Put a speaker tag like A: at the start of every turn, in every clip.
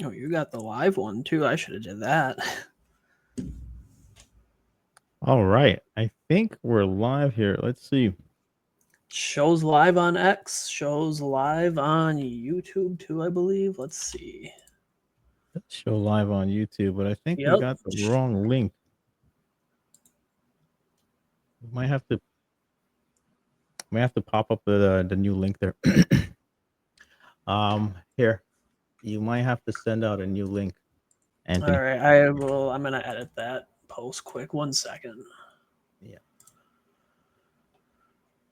A: Oh, you got the live one too. I should have did that.
B: All right. I think we're live here. Let's see.
A: Shows live on X. Shows live on YouTube too, I believe. Let's see.
B: Let's show live on YouTube, but I think we
A: Yep.
B: got the wrong link. We might have to pop up the new link there. Here. You might have to send out a new link,
A: All
B: Anthony.
A: right. I'm gonna edit that post quick. 1 second.
B: Yeah.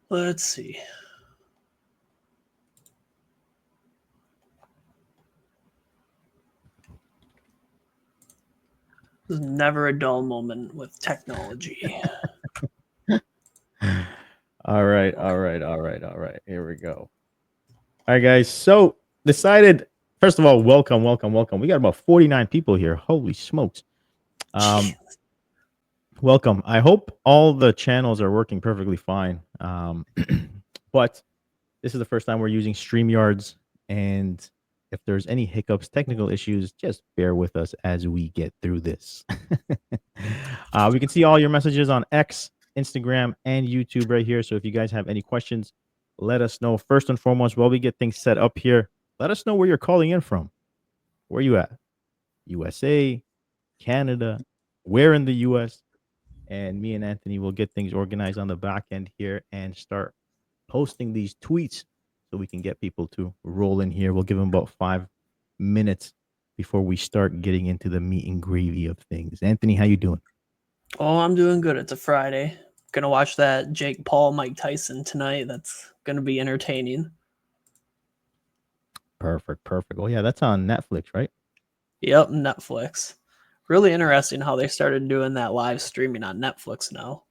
A: Let's see. There's never a dull moment with technology.
B: All right. Here we go. All right, guys. So decided. First of all, welcome. We got about 49 people here. Holy smokes. Welcome. I hope all the channels are working perfectly fine. But this is the first time we're using StreamYards, and if there's any hiccups, technical issues, just bear with us as we get through this. We can see all your messages on X, Instagram, and YouTube right here. So if you guys have any questions, let us know. First and foremost, while we get things set up here, let us know where you're calling in from. Where are you at? USA, Canada, where in the US? And me and Anthony will get things organized on the back end here and start posting these tweets so we can get people to roll in here. We'll give them about 5 minutes before we start getting into the meat and gravy of things. Anthony, how you doing?
A: Oh, I'm doing good. It's a Friday. Gonna watch that Jake Paul Mike Tyson tonight. That's gonna be entertaining.
B: Perfect. Oh yeah, that's on Netflix, right?
A: Yep, Netflix. Really interesting how they started doing that live streaming on Netflix now.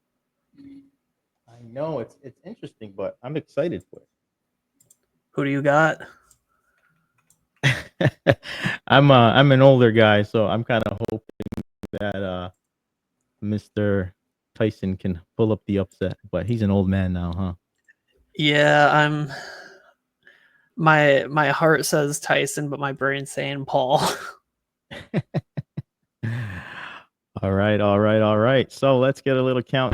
B: I know it's interesting, but I'm excited for
A: Who do you got?
B: it. I'm an older guy, so I'm kind of hoping that Mr. Tyson can pull up the upset, but he's an old man now, huh?
A: Yeah, my heart says Tyson, but my brain's saying Paul.
B: All right. So let's get a little count.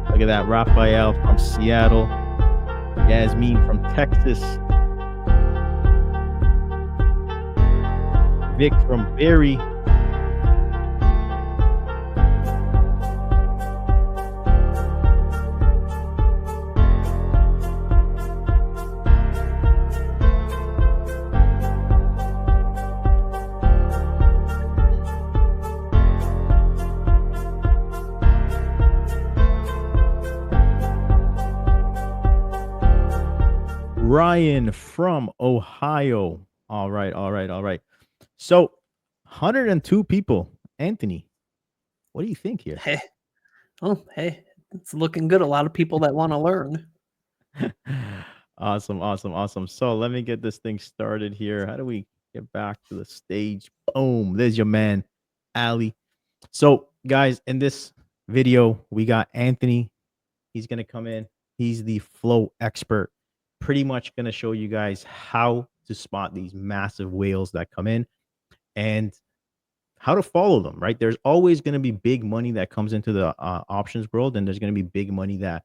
B: Look at that. Raphael from Seattle. Yasmin from Texas. Vic from Barrie. Ryan from Ohio. All right. So 102 people. Anthony, what do you think here?
A: Hey, it's looking good. A lot of people that want to learn.
B: Awesome. So let me get this thing started here. How do we get back to the stage? Boom. There's your man, Ali. So, guys, in this video, we got Anthony. He's going to come in. He's the flow expert. Pretty much going to show you guys how to spot these massive whales that come in and how to follow them, right? There's always going to be big money that comes into the options world, and there's going to be big money that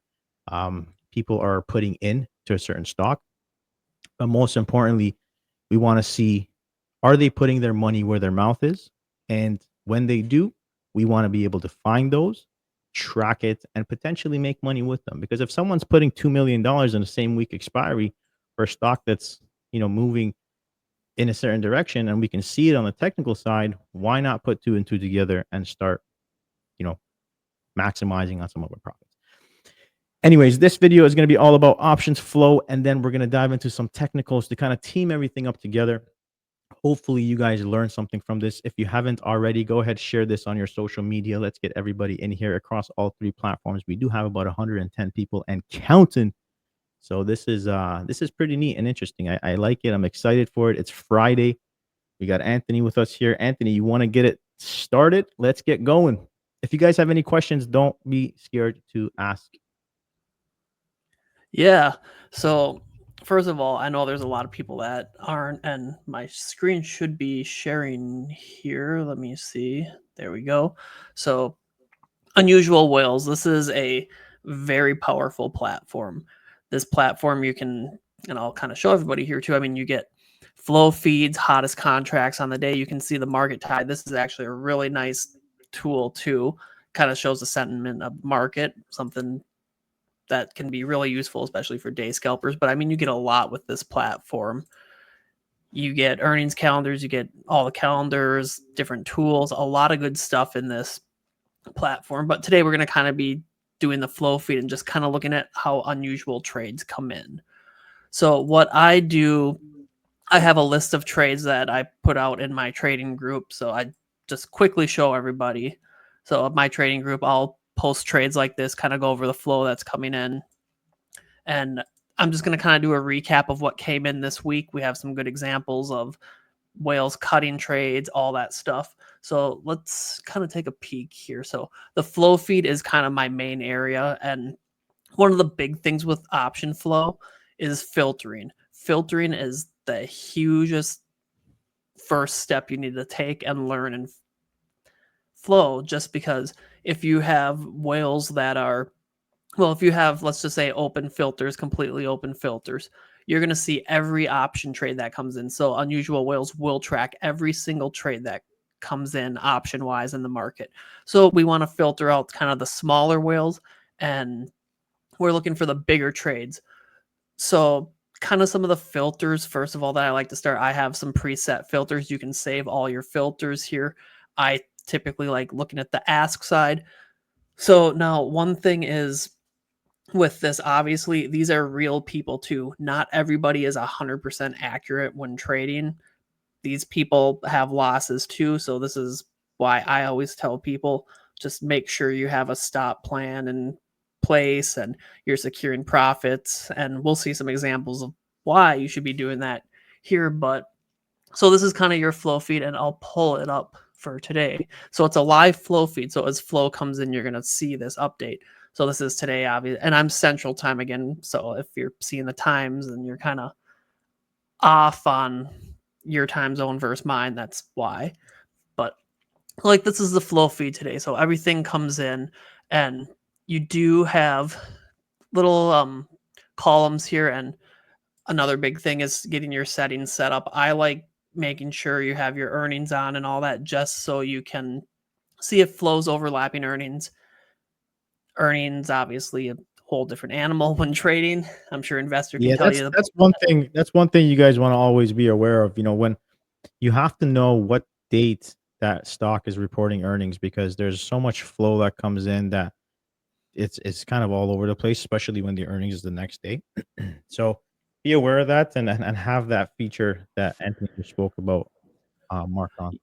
B: people are putting in to a certain stock. But most importantly, we want to see, are they putting their money where their mouth is? And when they do, we want to be able to find those, track it, and potentially make money with them. Because if someone's putting $2 million in the same week expiry for a stock that's, moving in a certain direction, and we can see it on the technical side, why not put two and two together and start, maximizing on some of our profits? Anyways, this video is going to be all about options flow, and then we're going to dive into some technicals to kind of team everything up together. Hopefully, you guys learned something from this. If you haven't already, go ahead, share this on your social media. Let's get everybody in here across all three platforms. We do have about 110 people and counting. So this is pretty neat and interesting. I like it. I'm excited for it. It's Friday. We got Anthony with us here. Anthony, you want to get it started? Let's get going. If you guys have any questions, don't be scared to ask.
A: Yeah. So, first of all, I know there's a lot of people that aren't, and my screen should be sharing here. Let me see. There we go. So, Unusual Whales. This is a very powerful platform. This platform you can, and I'll kind of show everybody here too. I mean, you get flow feeds, hottest contracts on the day. You can see the market tide. This is actually a really nice tool too. Kind of shows the sentiment of market, something that can be really useful, especially for day scalpers. But I mean, you get a lot with this platform. You get earnings calendars, you get all the calendars, different tools, a lot of good stuff in this platform. But today we're going to kind of be doing the flow feed and just kind of looking at how unusual trades come in. So what I do, I have a list of trades that I put out in my trading group. So I just quickly show everybody. So my trading group, I'll post trades like this, kind of go over the flow that's coming in. And I'm just going to kind of do a recap of what came in this week. We have some good examples of whales cutting trades, all that stuff. So let's kind of take a peek here. So the flow feed is kind of my main area. And one of the big things with option flow is filtering. Filtering is the hugest first step you need to take and learn in flow, just because if you have whales that are, well, if you have, let's just say, open filters, completely open filters, you're going to see every option trade that comes in. So Unusual Whales will track every single trade that comes in option wise in the market. So we want to filter out kind of the smaller whales, and we're looking for the bigger trades. So kind of some of the filters, first of all, that I like to start, I have some preset filters. You can save all your filters here. I typically like looking at the ask side. So now one thing is, with this, obviously these are real people too. Not everybody is 100% accurate when trading. These people have losses too. So this is why I always tell people, just make sure you have a stop plan in place and you're securing profits. And we'll see some examples of why you should be doing that here. But so this is kind of your flow feed, and I'll pull it up for today. So it's a live flow feed. So as flow comes in, you're going to see this update. So this is today, obviously, and I'm Central Time again. So if you're seeing the times and you're kind of off on your time zone versus mine, that's why. But like, this is the flow feed today. So everything comes in, and you do have little columns here. And another big thing is getting your settings set up. I like making sure you have your earnings on and all that, just so you can see if flows overlapping earnings. Earnings, obviously, a whole different animal when trading. I'm sure investor can
B: Yeah,
A: tell you.
B: that's one thing. That's one thing you guys want to always be aware of. You know, when you have to know what date that stock is reporting earnings, because there's so much flow that comes in that it's kind of all over the place, especially when the earnings is the next day. So be aware of that, and have that feature that Anthony just spoke about marked on.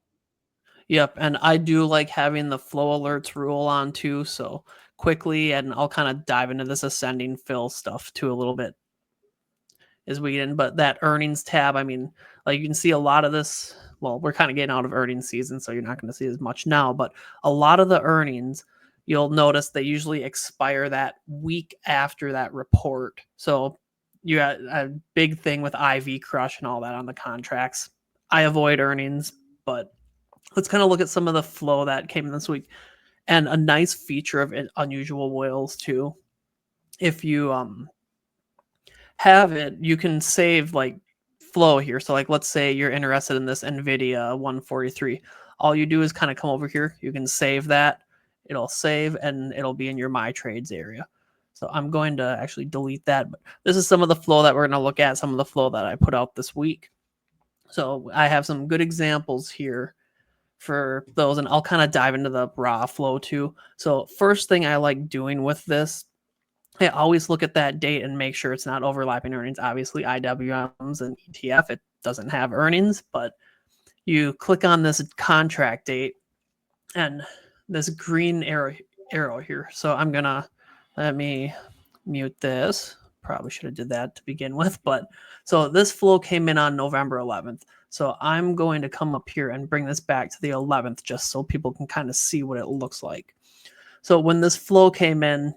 A: Yep, and I do like having the flow alerts rule on too. So quickly, and I'll kind of dive into this ascending fill stuff too a little bit as we get in. But that earnings tab, I mean, like, you can see a lot of this. Well, we're kind of getting out of earnings season, so you're not going to see as much now. But a lot of the earnings, you'll notice they usually expire that week after that report. So you got a big thing with IV crush and all that on the contracts. I avoid earnings, but let's kind of look at some of the flow that came in this week. And a nice feature of Unusual Whales too, if you have it, you can save like flow here. So like, let's say you're interested in this NVIDIA 143. All you do is kind of come over here. You can save that. It'll save and it'll be in your My Trades area. So I'm going to actually delete that. But this is some of the flow that we're going to look at, some of the flow that I put out this week. So I have some good examples here for those, and I'll kind of dive into the raw flow too. So first thing I like doing with this, I always look at that date and make sure it's not overlapping earnings. Obviously, IWMs and ETF, it doesn't have earnings, but you click on this contract date and this green arrow here. So I'm gonna let me mute this. Probably should have did that to begin with, but so this flow came in on November 11th. So I'm going to come up here and bring this back to the 11th just so people can kind of see what it looks like. So when this flow came in,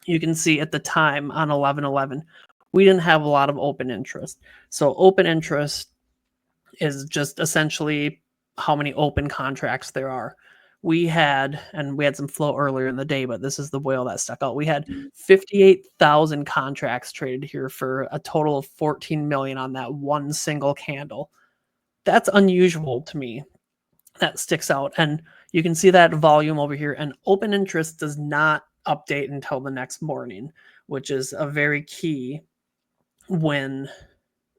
A: you can see at the time on 11/11, we didn't have a lot of open interest. So open interest is just essentially how many open contracts there are. We had some flow earlier in the day, but this is the whale that stuck out. We had 58,000 contracts traded here for a total of 14 million on that one single candle. That's unusual to me. That sticks out. And you can see that volume over here. And open interest does not update until the next morning, which is a very key when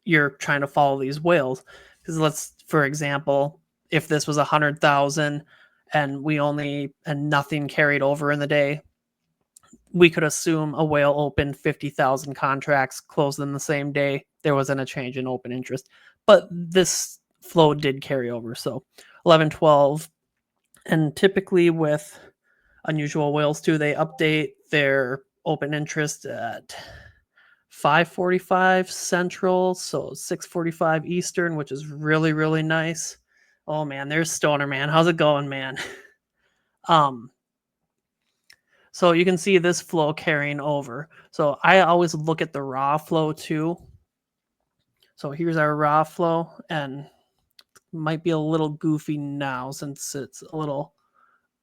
A: you're trying to follow these whales. Because for example, if this was 100,000 and nothing carried over in the day, we could assume a whale opened 50,000 contracts, closed in the same day. There wasn't a change in open interest, but this flow did carry over. So 11/12, and typically with unusual whales too, they update their open interest at 5:45 Central, so 6:45 Eastern, which is really, really nice. Oh man, there's Stoner Man. How's it going, man? um, so you can see this flow carrying over. So I always look at the raw flow too. So here's our raw flow, and might be a little goofy now since it's a little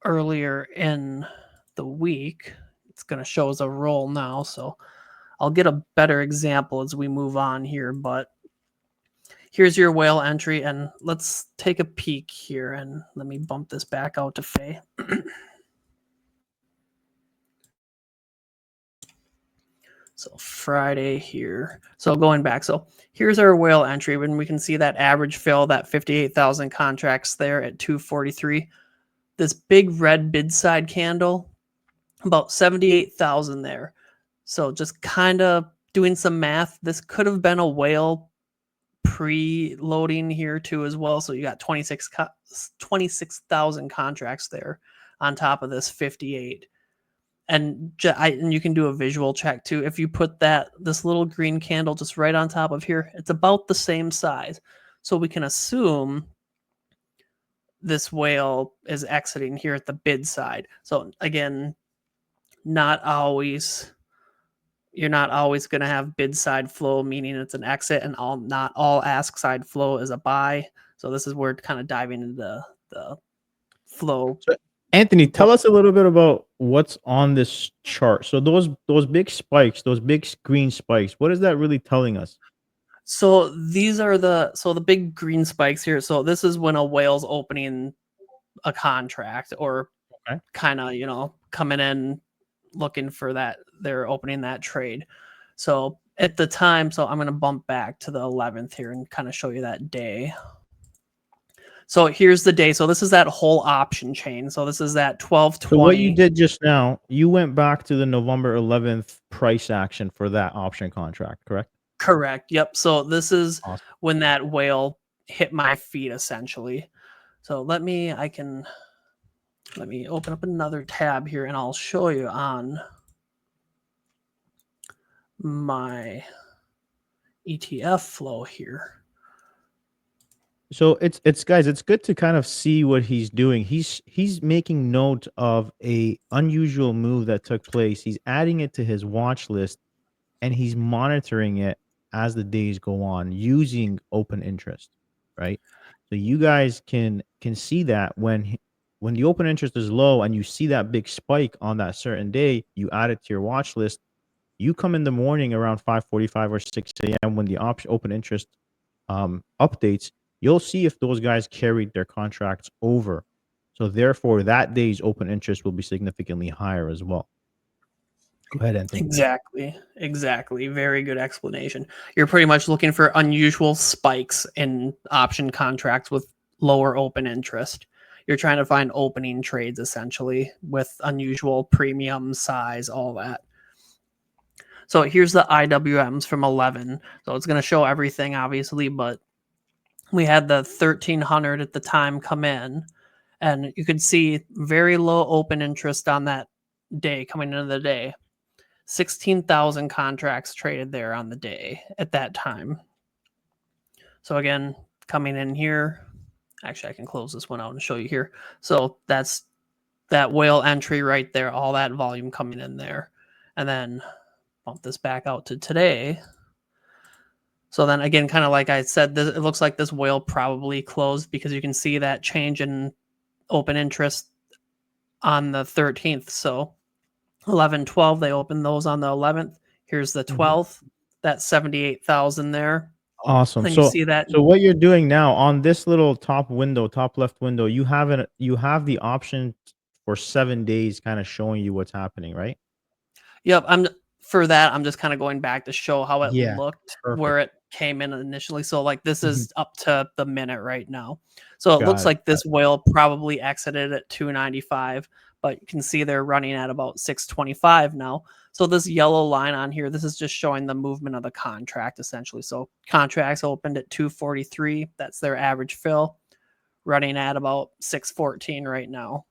A: earlier in the week. It's going to show as a roll now, so I'll get a better example as we move on here, but here's your whale entry, and let's take a peek here, and let me bump this back out to Faye. So Friday here. So going back, so here's our whale entry when we can see that average fill, that 58,000 contracts there at 243. This big red bid side candle, about 78,000 there. So just kind of doing some math, this could have been a whale pre-loading here too as well. So you got 26,000 contracts there on top of this 58. And you can do a visual check too. If you put this little green candle just right on top of here, it's about the same size. So we can assume this whale is exiting here at the bid side. So again, you're not always going to have bid side flow, meaning it's an exit, and not all ask side flow is a buy. So this is where kind of diving into the flow.
B: So, Anthony, tell us a little bit about what's on this chart. So those big spikes, those big green spikes, what is that really telling us?
A: So these are the big green spikes here. So this is when a whale's opening a contract or kind of, coming in looking for that. They're opening that trade. So at the time, so I'm going to bump back to the 11th here and kind of show you that day. So here's the day. So this is that whole option chain. So this is that 12/20.
B: So what you did just now, you went back to the November 11th price action for that option contract, correct?
A: Correct. Yep. So this is awesome. When that whale hit my feet, essentially. So let me open up another tab here, and I'll show you on my ETF flow here.
B: So it's guys, it's good to kind of see what he's doing. He's making note of a unusual move that took place. He's adding it to his watch list, and he's monitoring it as the days go on using open interest, right? So you guys can see that when the open interest is low and you see that big spike on that certain day, you add it to your watch list. You come in the morning around 5:45 or 6 a.m. when the open interest updates. You'll see if those guys carried their contracts over. So therefore, that day's open interest will be significantly higher as well. Go ahead, Anthony.
A: Exactly. Very good explanation. You're pretty much looking for unusual spikes in option contracts with lower open interest. You're trying to find opening trades, essentially, with unusual premium size, all that. So here's the IWMs from 11. So it's going to show everything, obviously, but we had the 1300 at the time come in, and you could see very low open interest on that day coming into the day. 16,000 contracts traded there on the day at that time. So again, coming in here, actually I can close this one out and show you here. So that's that whale entry right there, all that volume coming in there. And then bump this back out to today. So then again, kind of like I said, it looks like this whale probably closed because you can see that change in open interest on the 13th. So 11, 12, they opened those on the 11th. Here's the
B: Mhm.
A: 12th. That's 78,000 there.
B: Awesome.
A: Then you
B: So
A: see that.
B: so what you're doing now on this little top window, top left window, you have the option for 7 days kind of showing you what's happening, right?
A: Yep, for that, I'm just kinda going back to show how it
B: Yeah.
A: looked where
B: Perfect.
A: it came in initially. So, like, this
B: Mhm.
A: is up to the minute right now. So, it looks
B: Got it.
A: like this whale probably exited at 295, but you can see they're running at about 625 now. So, this yellow line on here, this is just showing the movement of the contract, essentially. So, contracts opened at 243, that's their average fill, running at about 614 right now.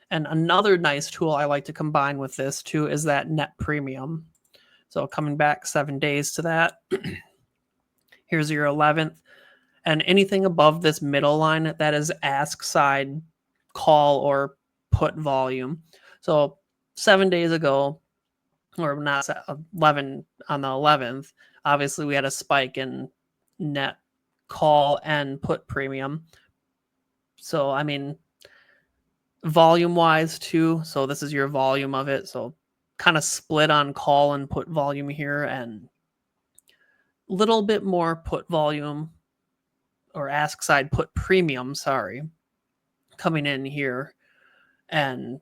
A: And another nice tool I like to combine with this too is that net premium. So coming back 7 days to that, here's your 11th. And anything above this middle line, that is ask side call or put volume. So 7 days ago, or not 11 on the 11th, obviously we had a spike in net call and put premium. So, I mean, volume wise too. So this is your volume of it. So kind of split on call and put volume here, and little bit more put volume or ask side put premium, sorry, coming in here. And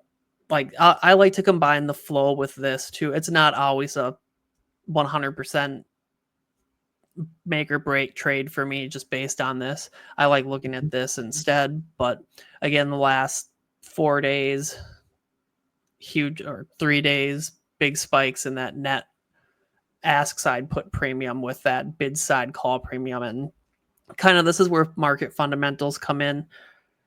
A: like I like to combine the flow with this too. It's not always a 100% make or break trade for me just based on this. I like looking at this instead. But again, the last 4 days, huge, or 3 days, big spikes in that net ask side put premium with that bid side call premium. And kind of this is where market fundamentals come in.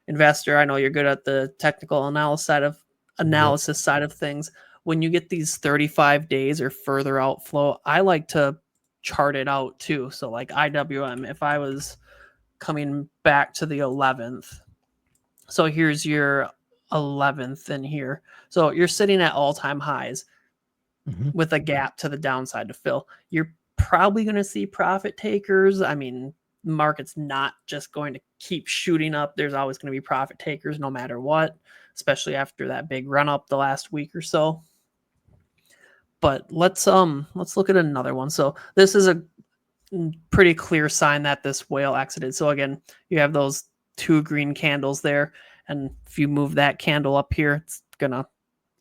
A: Investor, I know you're good at the technical
B: Yep.
A: analysis side of things. When you get these 35 days or further outflow, I like to chart it out too. So like IWM, if I was coming back to the 11th, so here's your 11th in here. So you're sitting at all-time highs
B: Mhm.
A: with a gap to the downside to fill. You're probably going to see profit takers. I mean, the market's not just going to keep shooting up. There's always going to be profit takers no matter what, especially after that big run up the last week or so. But let's look at another one. So this is a pretty clear sign that this whale exited. So again, you have those two green candles there, and if you move that candle up here, it's going to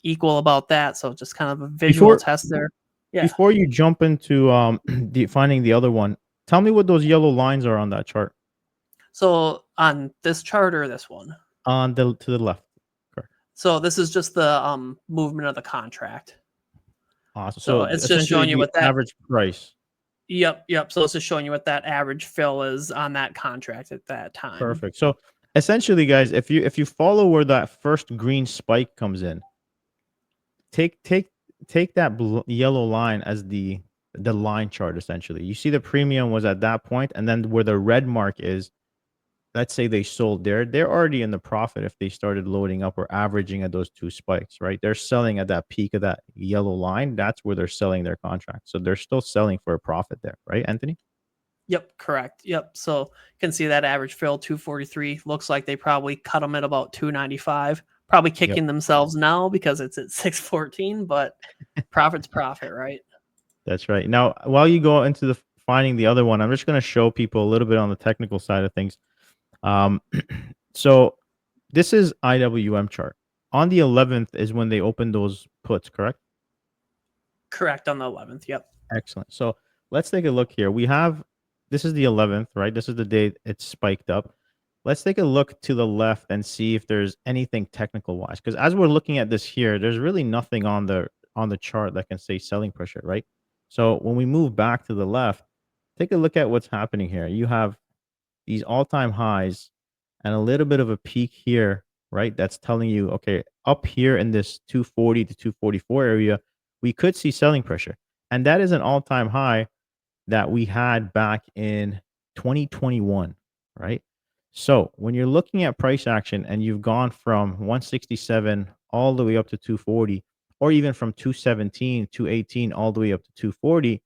A: equal about that. So just kind of a visual
B: Before
A: test there. Yeah.
B: before you jump into finding the other one, tell me what those yellow lines are on that chart.
A: So on this chart or this one?
B: On the to the left. Correct.
A: So this is just the movement of the contract.
B: Awesome.
A: So
B: So
A: it's just
B: essentially
A: showing you
B: the
A: what that.
B: average price.
A: Yep. So it's just showing you what that average fill is on that contract at that time.
B: Perfect. So essentially, guys, if you follow where that first green spike comes in, take take take that yellow line as the line chart. Essentially, you see the premium was at that point, and then where the red mark is, let's say they sold there, they're already in the profit if they started loading up or averaging at those two spikes, right? They're selling at that peak of that yellow line. That's where they're selling their contract. So they're still selling for a profit there, right, Anthony?
A: Yep, correct. Yep. So you can see that average fill 243. Looks like they probably cut them at about 295. Probably
B: Yep.
A: kicking themselves now because it's at 614, but profit's profit, right?
B: That's right. Now, while you go into the finding the other one, I'm just going to show people a little bit on the technical side of things. Um, so this is IWM chart. On the 11th is when they opened those puts, correct?
A: Correct on the 11th. Yep.
B: Excellent. So let's take a look here. We have this is the 11th, right? This is the day it spiked up. Let's take a look to the left and see if there's anything technical wise. Because as we're looking at this here, there's really nothing on the chart that can say selling pressure, right? So when we move back to the left, take a look at what's happening here. You have these all-time highs and a little bit of a peak here, right? That's telling you, okay, up here in this 240 to 244 area, we could see selling pressure. And that is an all-time high that we had back in 2021, right? So when you're looking at price action and you've gone from 167 all the way up to 240, or even from 217, 218 all the way up to 240,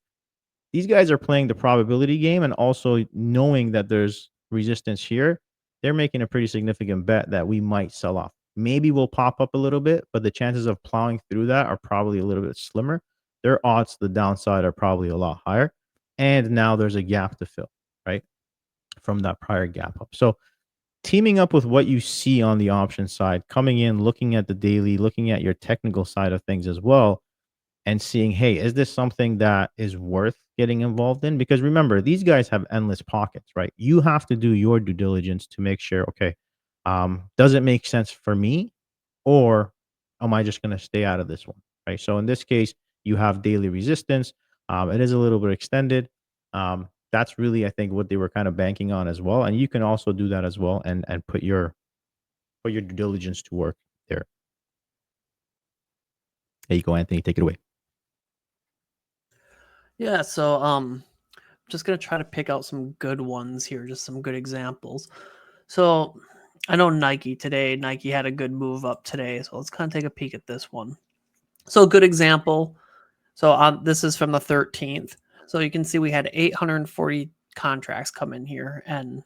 B: these guys are playing the probability game and also knowing that there's resistance here. They're making a pretty significant bet that we might sell off. Maybe we'll pop up a little bit, but the chances of plowing through that are probably a little bit slimmer. Their odds to the downside are probably a lot higher. And now there's a gap to fill, right? From that prior gap up. So teaming up with what you see on the option side, coming in, looking at the daily, looking at your technical side of things as well, and seeing, hey, is this something that is worth getting involved in? Because remember, these guys have endless pockets, right? You have to do your due diligence to make sure, okay, does it make sense for me, or am I just going to stay out of this one, right? So in this case, you have daily resistance. It is a little bit extended. That's really, I think, what they were kind of banking on as well. And you can also do that as well, and put your due diligence to work there. There you go, Anthony. Take it away.
A: Yeah, so just gonna try to pick out some good ones here, just some good examples. So I know Nike today. Nike had a good move up today, so let's kind of take a peek at this one. So a good example. So this is from the 13th. So you can see we had 840 contracts come in here, and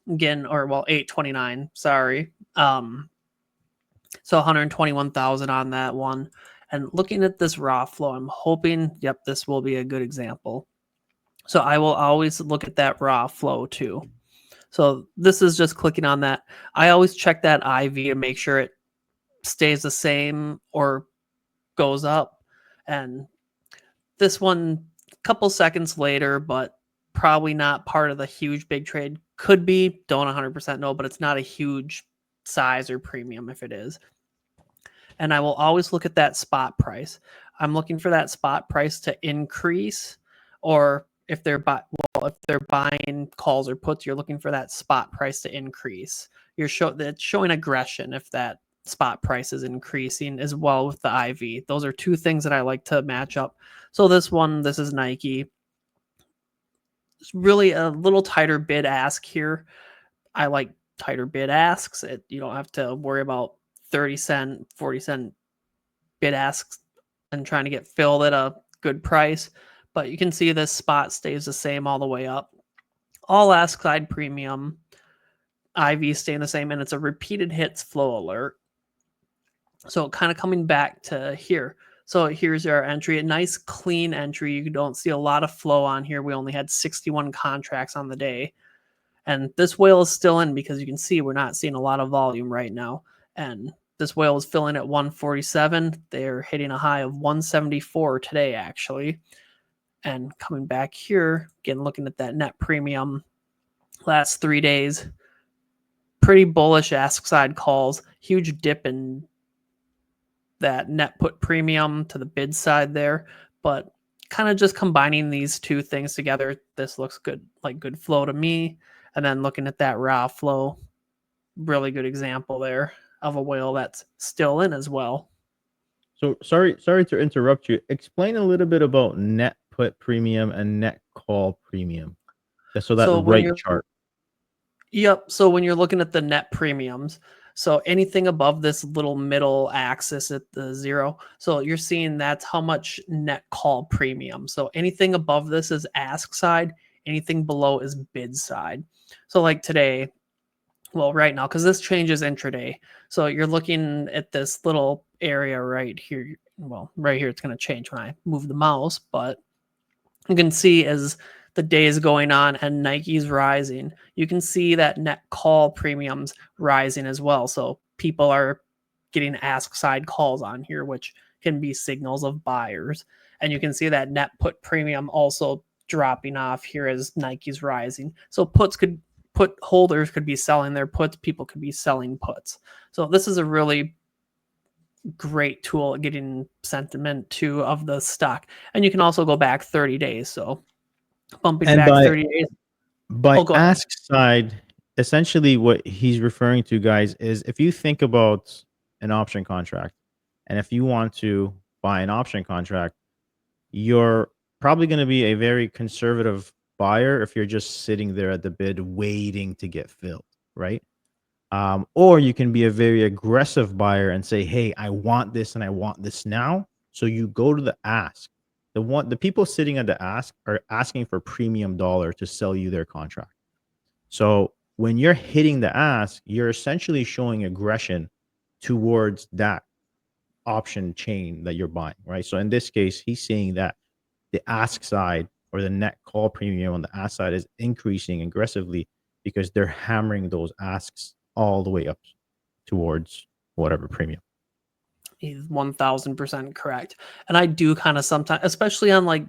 A: again, or well, 829. Sorry. So 121,000 on that one. And looking at this raw flow, I'm hoping, yep, this will be a good example. So I will always look at that raw flow too. So this is just clicking on that. I always check that IV to make sure it stays the same or goes up. And this one, a couple seconds later, but probably not part of the huge big trade. Could be, don't 100% know, but it's not a huge size or premium if it is. And I will always look at that spot price. I'm looking for that spot price to increase, or if they're if they're buying calls or puts, you're looking for that spot price to increase. That's showing aggression if that spot price is increasing as well with the IV. Those are two things that I like to match up. So this is Nike. It's really a little tighter bid ask here. I like tighter bid asks. You don't have to worry about 30-cent, 40-cent bid asks and trying to get filled at a good price. But you can see this spot stays the same all the way up. All ask side premium, IV staying the same, and it's a repeated hits flow alert. So kind of coming back to here. So here's our entry, a nice clean entry. You don't see a lot of flow on here. We only had 61 contracts on the day. And this whale is still in because you can see we're not seeing a lot of volume right now. And this whale is filling at 147. They're hitting a high of 174 today, actually. And coming back here, again, looking at that net premium, last 3 days, pretty bullish ask side calls, huge dip in that net put premium to the bid side there. But kind of just combining these two things together, this looks good, like good flow to me. And then looking at that raw flow, really good example there of a whale that's still in as well.
B: So sorry to interrupt you. Explain a little bit about net put premium and net call premium. So that
A: So when
B: right
A: you're
B: chart.
A: Yep. So when you're looking at the net premiums, so anything above this little middle axis at the 0, so you're seeing that's how much net call premium. So anything above this is ask side, anything below is bid side. So like today, well, right now, because this changes intraday. So you're looking at this little area right here. Well, right here, it's going to change when I move the mouse, but you can see as the day is going on and Nike's rising, you can see that net call premiums rising as well. So people are getting ask side calls on here, which can be signals of buyers. And you can see that net put premium also dropping off here as Nike's rising. So put holders could be selling their puts, people could be selling puts. So this is a really great tool at getting sentiment too of the stock. And you can also go back 30 days. So bumping
B: And
A: back 30 days.
B: By
A: Oh, go ahead.
B: ask side, essentially what he's referring to, guys, is if you think about an option contract, and if you want to buy an option contract, you're probably going to be a very conservative buyer if you're just sitting there at the bid waiting to get filled, right? Or you can be a very aggressive buyer and say, "Hey, I want this and I want this now." So you go to the ask. The people sitting at the ask are asking for premium dollar to sell you their contract. So when you're hitting the ask, you're essentially showing aggression towards that option chain that you're buying, right? So in this case, he's saying that the ask side or the net call premium on the ask side is increasing aggressively because they're hammering those asks all the way up towards whatever premium.
A: He's 1000% correct. And I do kind of sometimes, especially on like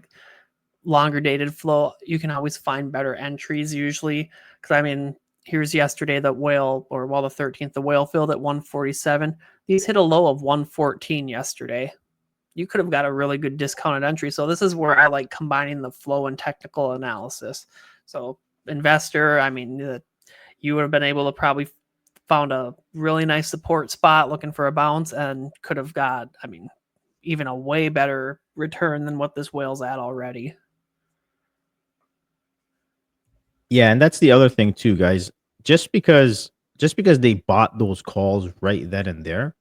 A: longer dated flow, you can always find better entries usually. Because I mean, here's yesterday that whale, or well, the 13th, the whale filled at 147. These hit a low of 114 yesterday. You could have got a really good discounted entry. So this is where I like combining the flow and technical analysis. So investor, I mean, you would have been able to probably found a really nice support spot looking for a bounce and could have got, I mean, even a way better return than what this whale's at already.
B: Yeah, and that's the other thing too, guys. Just because just because they bought those calls right then and there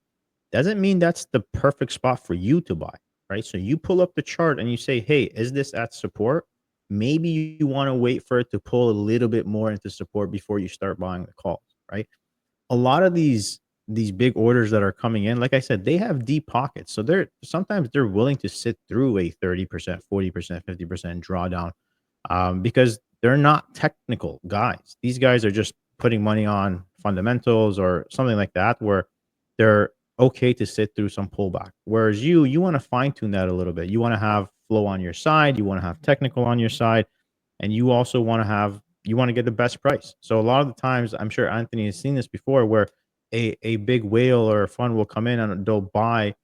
B: doesn't mean that's the perfect spot for you to buy, right? So you pull up the chart and you say, "Hey, is this at support?" Maybe you want to wait for it to pull a little bit more into support before you start buying the calls, right? A lot of these big orders that are coming in, like I said, they have deep pockets. So they're sometimes they're willing to sit through a 30%, 40%, 50% drawdown because they're not technical guys. These guys are just putting money on fundamentals or something like that, where they're okay to sit through some pullback. Whereas you want to fine tune that a little bit. You want to have flow on your side, you want to have technical on your side, and you also want to have you want to get the best price. So a lot of the times, I'm sure Anthony has seen this before, where a big whale or a fund will come in and they'll buy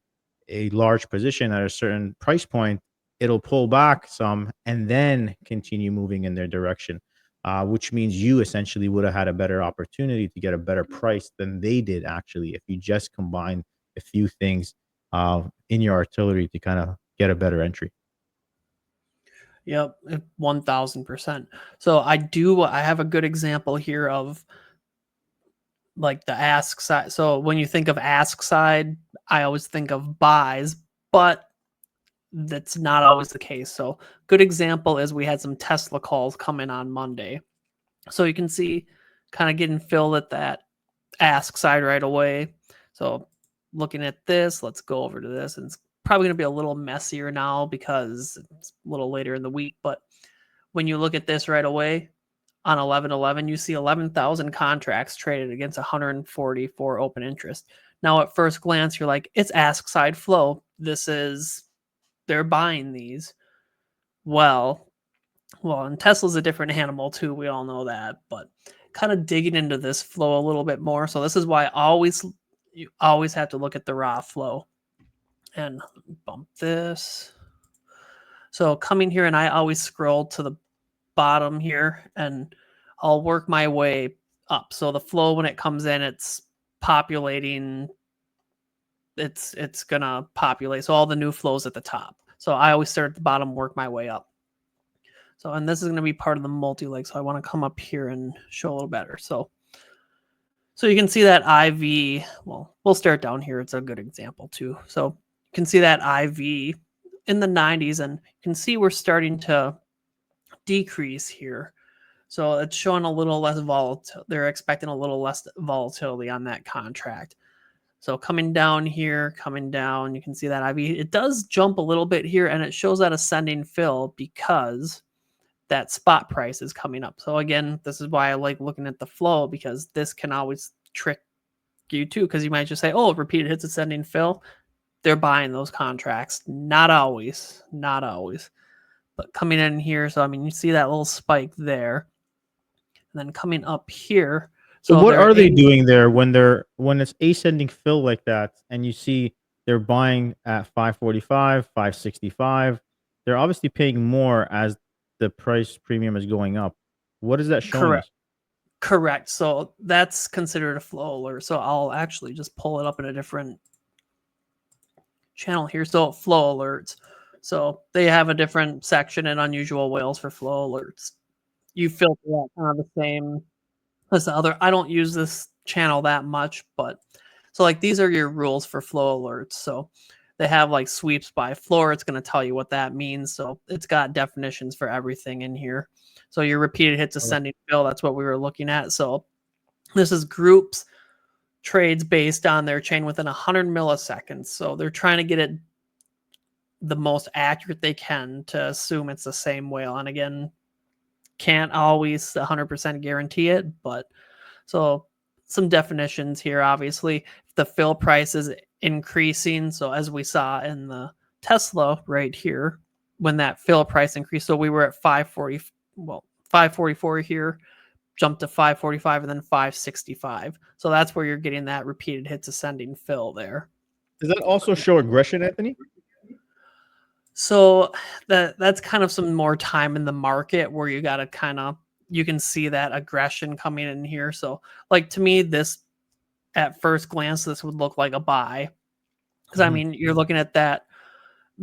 B: a large position at a certain price point, it'll pull back some and then continue moving in their direction, which means you essentially would have had a better opportunity to get a better price than they did actually if you just combine a few things in your artillery to kind of get a better entry.
A: Yep, 1000%. So I have a good example here of like the ask side. So when you think of ask side, I always think of buys, but that's not always the case. So good example is we had some Tesla calls come in on Monday. So you can see kind of getting filled at that ask side right away. So looking at this, let's go over to this. And it's probably going to be a little messier now because it's a little later in the week. But when you look at this right away on 11/11, you see 11,000 contracts traded against 144 open interest. Now, at first glance, you're like, it's ask side flow. They're buying these. Well, and Tesla's a different animal too. We all know that, but kind of digging into this flow a little bit more. So this is why you always have to look at the raw flow and bump this. So coming here, and I always scroll to the bottom here and I'll work my way up. So the flow, when it comes in, it's populating. It's gonna populate. So all the new flows at the top. So I always start at the bottom, work my way up. So, and this is going to be part of the multi-leg. So I want to come up here and show a little better. So you can see that IV, well, we'll start down here. It's a good example too. So you can see that IV in the 90s and you can see we're starting to decrease here. So it's showing a little less volatile. They're expecting a little less volatility on that contract. So coming down here, coming down, you can see that IV, it does jump a little bit here and it shows that ascending fill because that spot price is coming up. So again, this is why I like looking at the flow because this can always trick you too because you might just say, oh, repeated hits ascending fill. They're buying those contracts. Not always. Not always. But coming in here, so I mean, you see that little spike there. And then coming up here.
B: So
A: So
B: what
A: they're
B: are they doing there when it's ascending fill like that and you see they're buying at 545, 565? They're obviously paying more as the price premium is going up. What is that showing
A: Correct.
B: us?
A: Correct. So that's considered a flow alert. So I'll actually just pull it up in a different channel here. So flow alerts. So they have a different section in unusual whales for flow alerts. You filter that kind of the same as the other. I don't use this channel that much, but so like these are your rules for flow alerts. So they have like sweeps by floor. It's going to tell you what that means. So it's got definitions for everything in here. So your repeated hits
B: Okay.
A: ascending fill, that's what we were looking at. So this is groups trades based on their chain within 100 milliseconds. So they're trying to get it the most accurate they can to assume it's the same whale. And again, can't always 100% guarantee it, but so some definitions here. Obviously, if the fill price is increasing, so as we saw in the Tesla right here, when that fill price increased, so we were at 540, well, 544 here, jumped to 545 and then 565. So that's where you're getting that repeated hits ascending fill there.
B: Does that also show aggression, Anthony?
A: So that's kind of some more time in the market where you got to kind of, you can see that aggression coming in here. So like to me, this at first glance, this would look like a buy. Because I
B: Mhm.
A: mean, you're looking at that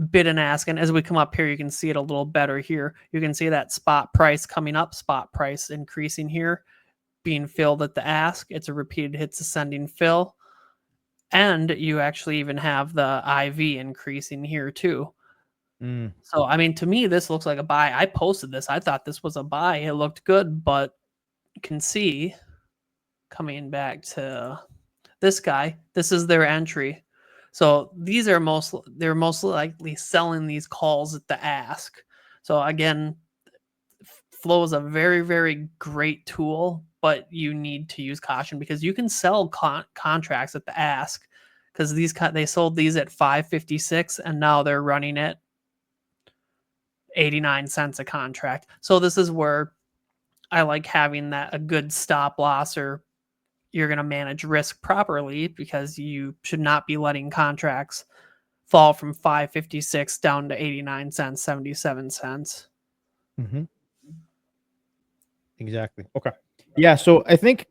A: bid and ask, and as we come up here, you can see it a little better here. You can see that spot price coming up, spot price increasing here, being filled at the ask. It's a repeated hits ascending fill. And you actually even have the IV increasing here too.
B: Mm.
A: So, I mean, to me, this looks like a buy. I posted this. I thought this was a buy. It looked good, but you can see coming back to this guy, this is their entry. So these are they're most likely selling these calls at the ask. So again, Flow is a very, very great tool, but you need to use caution because you can sell contracts at the ask because they sold these at 556 and now they're running it 89 cents a contract. So this is where I like having that a good stop loss, or you're going to manage risk properly because you should not be letting contracts fall from 556 down to 89 cents, 77 cents.
B: Mhm. Exactly. Okay. Yeah, so I think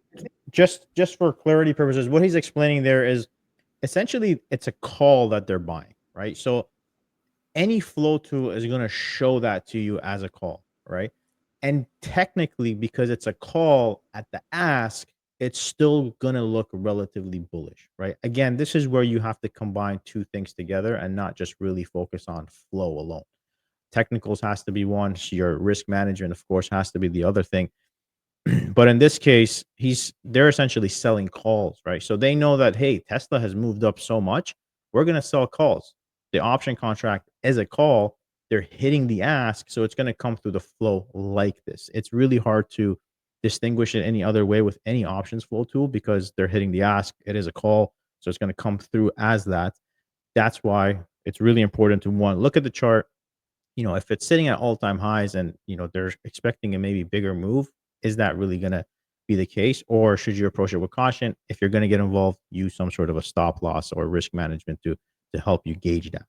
B: just for clarity purposes, what he's explaining there is essentially it's a call that they're buying, right? So any flow tool is going to show that to you as a call, right? And technically, because it's a call at the ask, it's still going to look relatively bullish, right? Again, this is where you have to combine two things together and not just really focus on flow alone. Technicals has to be one, so your risk management, of course, has to be the other thing. But in this case, they're essentially selling calls, right? So they know that, hey, Tesla has moved up so much, we're going to sell calls. The option contract is a call. They're hitting the ask, so it's going to come through the flow like this. It's really hard to distinguish it any other way with any options flow tool because they're hitting the ask. It is a call, so it's going to come through as that. That's why it's really important to one, look at the chart. If it's sitting at all-time highs and, they're expecting a maybe bigger move, is that really gonna be the case? Or should you approach it with caution? If you're gonna get involved, use some sort of a stop loss or risk management to help you gauge that.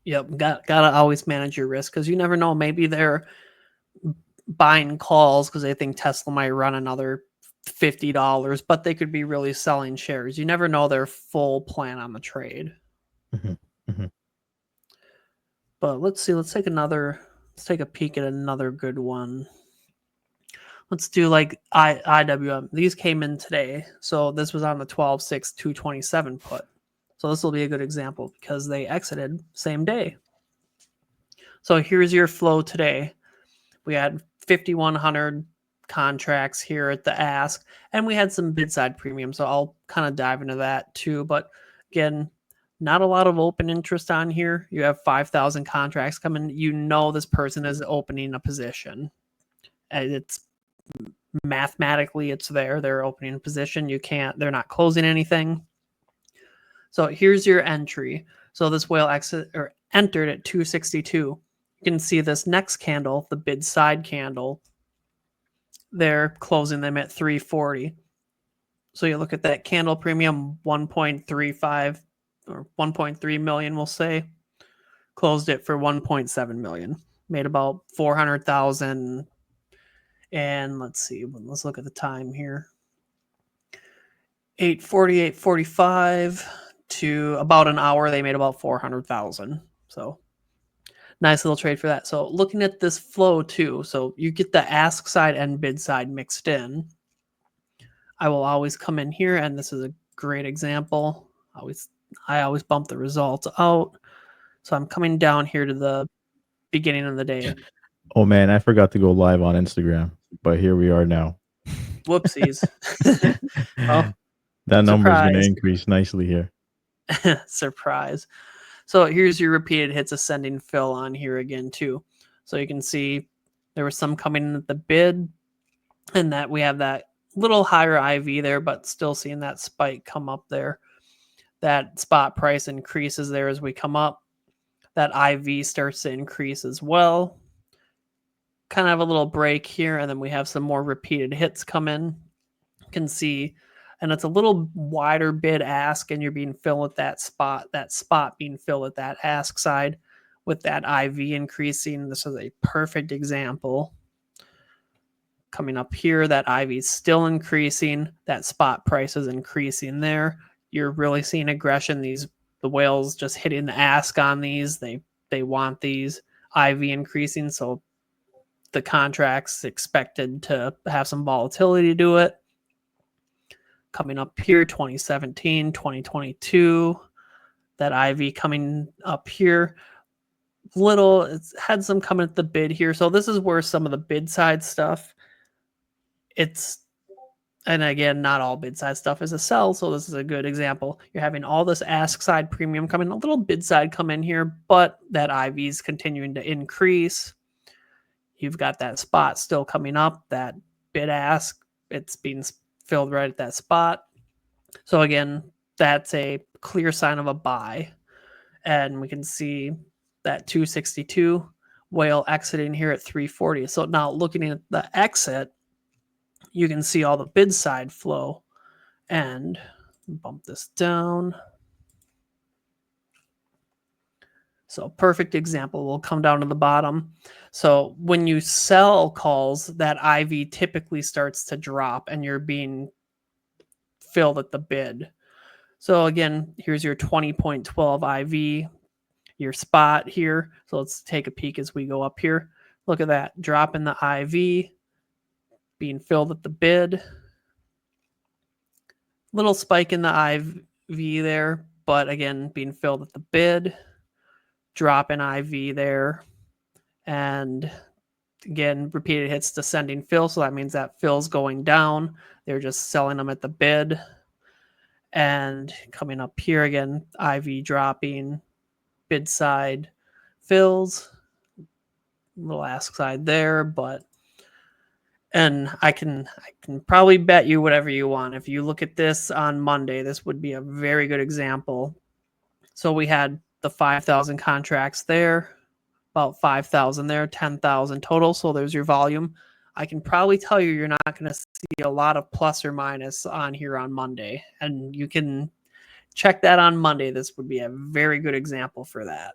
A: Yep, gotta always manage your risk because you never know. Maybe they're buying calls because they think Tesla might run another $50, but they could be really selling shares. You never know their full plan on the trade.
B: Mhm, mhm.
A: But let's see. Let's take a peek at another good one. Let's do like IWM. These came in today. So this was on the 12/6/227 put. So this will be a good example because they exited same day. So here's your flow today. We had 5,100 contracts here at the ask, and we had some bid side premium. So I'll kind of dive into that too. But again, not a lot of open interest on here. You have 5,000 contracts coming. You know this person is opening a position. And it's mathematically it's there. They're opening a position. They're not closing anything. So here's your entry. So this whale entered at 262. You can see this next candle, the bid side candle, they're closing them at 340. So you look at that candle premium, 1.35 or 1.3 million, we'll say, closed it for 1.7 million. made about 400,000. And let's see, let's look at the time here. 8:40, 8:45 to about an hour, they made about 400,000. So nice little trade for that. So looking at this flow too, so you get the ask side and bid side mixed in. I will always come in here, and this is a great example. I always bump the results out. So I'm coming down here to the beginning of the day.
B: Oh man, I forgot to go live on Instagram, but here we are now.
A: Whoopsies. Oh,
B: That number is going to
A: surprise.
B: increase nicely here.
A: Surprise. So here's your repeated hits ascending fill on here again too. So you can see there was some coming in at the bid, and that we have that little higher IV there, but still seeing that spike come up there. That spot price increases there as we come up. That IV starts to increase as well. Kind of a little break here, and then we have some more repeated hits come in. You can see, and it's a little wider bid ask, and you're being filled at that spot being filled at that ask side with that IV increasing. This is a perfect example. Coming up here, that IV is still increasing, that spot price is increasing there. You're really seeing aggression. The whales just hitting the ask on these. They want these IV increasing, so the contract's expected to have some volatility to it. Coming up here, 2017, 2022, that IV coming up here. It's had some coming at the bid here. So this is where some of the bid side stuff, and again, not all bid side stuff is a sell. So this is a good example. You're having all this ask side premium coming, a little bid side come in here, but that IV is continuing to increase. You've got that spot still coming up, that bid ask, it's being filled right at that spot. So again, that's a clear sign of a buy. And we can see that 262 whale exiting here at 340. So now looking at the exit, you can see all the bid side flow. And bump this down. So perfect example. We'll come down to the bottom. So when you sell calls, that IV typically starts to drop and you're being filled at the bid. So again, here's your 20.12 IV, your spot here. So let's take a peek as we go up here. Look at that drop in the IV, being filled at the bid. Little spike in the IV there, but again, being filled at the bid. Drop in IV there. And again, repeated hits descending fill. So that means that fill's going down. They're just selling them at the bid. And coming up here again, IV dropping, bid side fills, little ask side there, and I can probably bet you whatever you want. If you look at this on Monday, this would be a very good example. So we had the 5,000 contracts there, about 5,000 there, 10,000 total. So there's your volume. I can probably tell you you're not going to see a lot of plus or minus on here on Monday. And you can check that on Monday. This would be a very good example for that.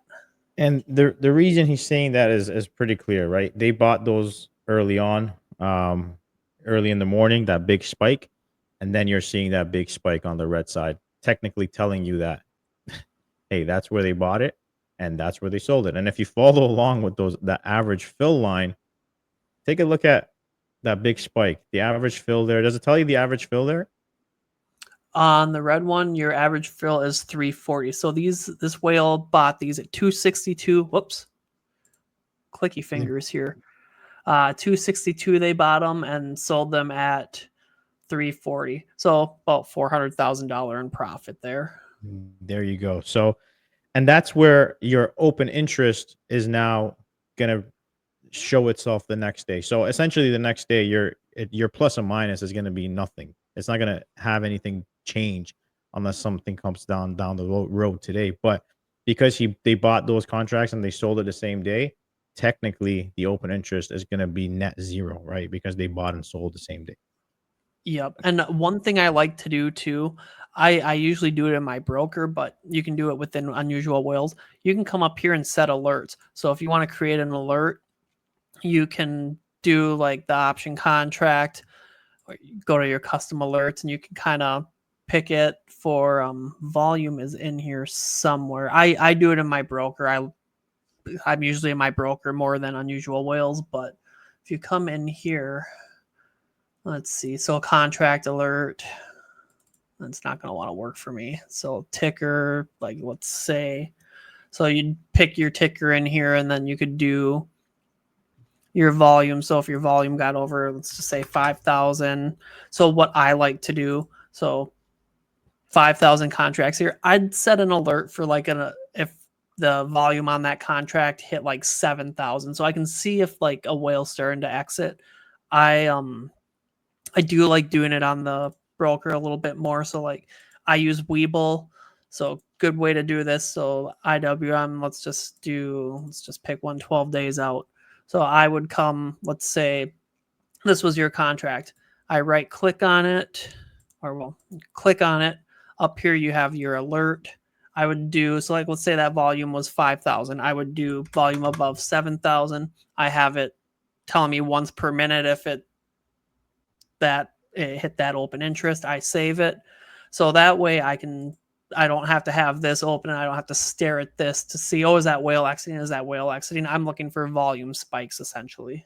B: And the reason he's saying that is pretty clear, right? They bought those early on, early in the morning, that big spike, and then you're seeing that big spike on the red side, technically telling you that, hey, that's where they bought it, and that's where they sold it. And if you follow along with that average fill line, take a look at that big spike, the average fill there. Does it tell you the average fill there?
A: On the red one, your average fill is 340. So this whale bought these at 262. Whoops. Clicky fingers here. 262 they bought them and sold them at 340. So about $400,000 in profit there.
B: There you go. So, and that's where your open interest is now going to show itself the next day. So essentially the next day your plus or minus is going to be nothing. It's not going to have anything change unless something comes down the road today. But because they bought those contracts and they sold it the same day, technically the open interest is going to be net zero, right? Because they bought and sold the same day.
A: Yep. And one thing I like to do too, I usually do it in my broker, but you can do it within Unusual Whales. You can come up here and set alerts. So if you want to create an alert, you can do like the option contract, or you go to your custom alerts, and you can kind of pick it for volume is in here somewhere. I do it in my broker. I'm usually in my broker more than Unusual Whales, but if you come in here, let's see. So contract alert, that's not going to want to work for me. So ticker, like let's say, so you'd pick your ticker in here, and then you could do your volume. So if your volume got over, let's just say 5,000. So what I like to do, so 5,000 contracts here, I'd set an alert for like if the volume on that contract hit like 7,000, so I can see if like a whale's starting to exit. I do like doing it on the broker a little bit more. So like I use Weeble. So good way to do this. So IWM, let's just pick 112 days out. So I would come, let's say this was your contract. I right click on it, or well, click on it. Up here you have your alert. I would do, so like let's say that volume was 5,000. I would do volume above 7,000. I have it telling me once per minute if it hit that open interest. I save it. So that way I don't have to have this open, and I don't have to stare at this to see, oh, is that whale exiting? Is that whale exiting? I'm looking for volume spikes essentially.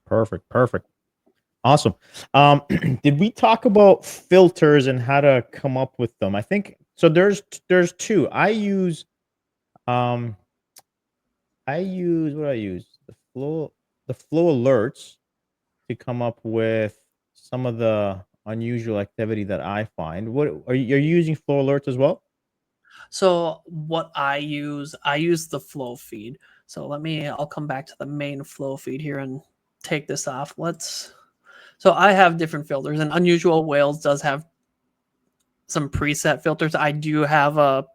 B: Perfect. Awesome. Did we talk about filters and how to come up with them? I think so. There's two. Um I use what I use the flow alerts to come up with some of the unusual activity that I find. What are you using flow alerts as well?
A: So what I use the flow feed. So I'll come back to the main flow feed here and take this off. So I have different filters, and Unusual Whales does have some preset filters. I do have a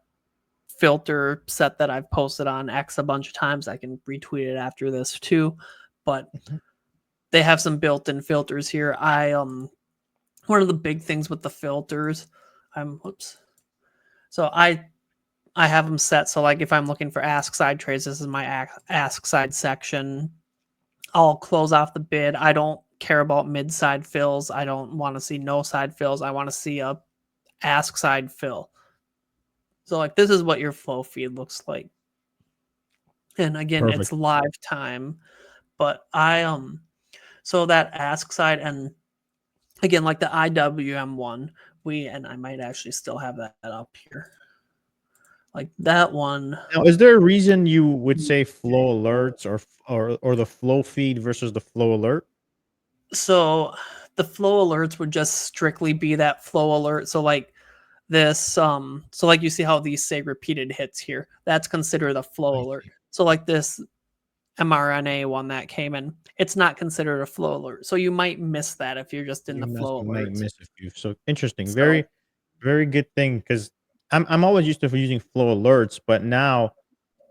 A: filter set that I've posted on X a bunch of times. I can retweet it after this too, but
B: Mhm.
A: they have some built-in filters here. One of the big things with the filters, whoops. So I have them set so like if I'm looking for ask side trades, this is my ask side section. I'll close off the bid. I don't care about mid side fills. I don't want to see no side fills. I want to see a ask side fill. So like this is what your flow feed looks like. And again, it's
B: Perfect.
A: live time, but so that ask side, and again like the IWM one, and I might actually still have that up here. Like that one.
B: Now, is there a reason you would say flow alerts or the flow feed versus the flow alert?
A: So the flow alerts would just strictly be that flow alert. So like this, so like you see how these say repeated hits here, that's considered a flow
B: I
A: alert.
B: see.
A: So like this mRNA one that came in, it's not considered a flow alert. So you might miss that if you're just in the flow
B: You might
A: alerts.
B: miss a few. So interesting.
A: So
B: Very good thing because I'm always used to using flow alerts, but now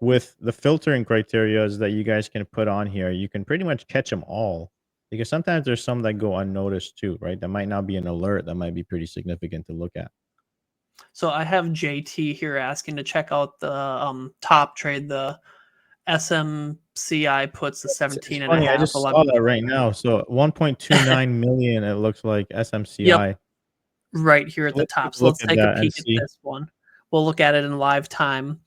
B: with the filtering criterias that you guys can put on here, you can pretty much catch them all. Because sometimes there's some that go unnoticed too, right? That might not be an alert that might be pretty significant to look at.
A: so I have JT here asking to check out the top trade, the SMCI puts the
B: It's
A: 17 and a
B: funny, I
A: half,
B: just saw
A: 11.
B: that right now. So 1.29 million, it looks like
A: Yep,
B: SMCI.
A: right here at
B: So
A: the
B: let's take
A: top.
B: a
A: So
B: look
A: let's
B: at
A: take a
B: that and
A: peek at
B: see.
A: this one. We'll look at it in live time.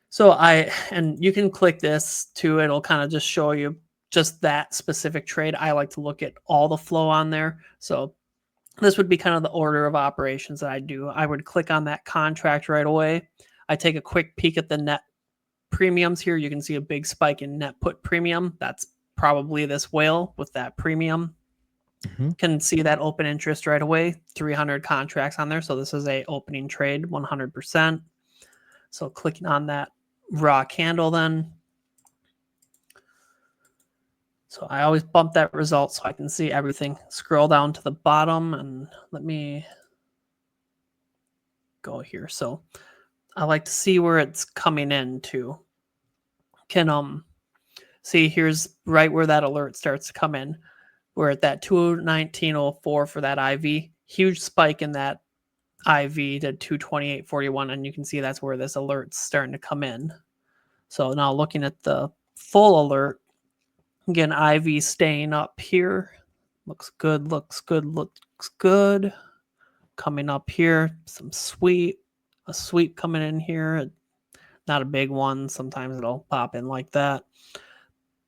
A: So and you can click this too. It'll kind of just show you just that specific trade. I like to look at all the flow on there. So this would be kind of the order of operations that I do. I would click on that contract right away. I take a quick peek at the net premiums here. You can see a big spike in net put premium. That's probably this whale with that premium.
B: Mhm.
A: Can see that open interest right away. 300 contracts on there. So this is a opening trade, 100%. So clicking on that raw candle then. So I always bump that result so I can see everything. Scroll down to the bottom and let me go here. So I like to see where it's coming in to. Can see here's right where that alert starts to come in. We're at that 219.04 for that IV. Huge spike in that IV to 228.41, and you can see that's where this alert's starting to come in. So now looking at the full alert, again, IV staying up here. Looks good, looks good, looks good. Coming up here, some sweep, a sweep coming in here. Not a big one. Sometimes it'll pop in like that.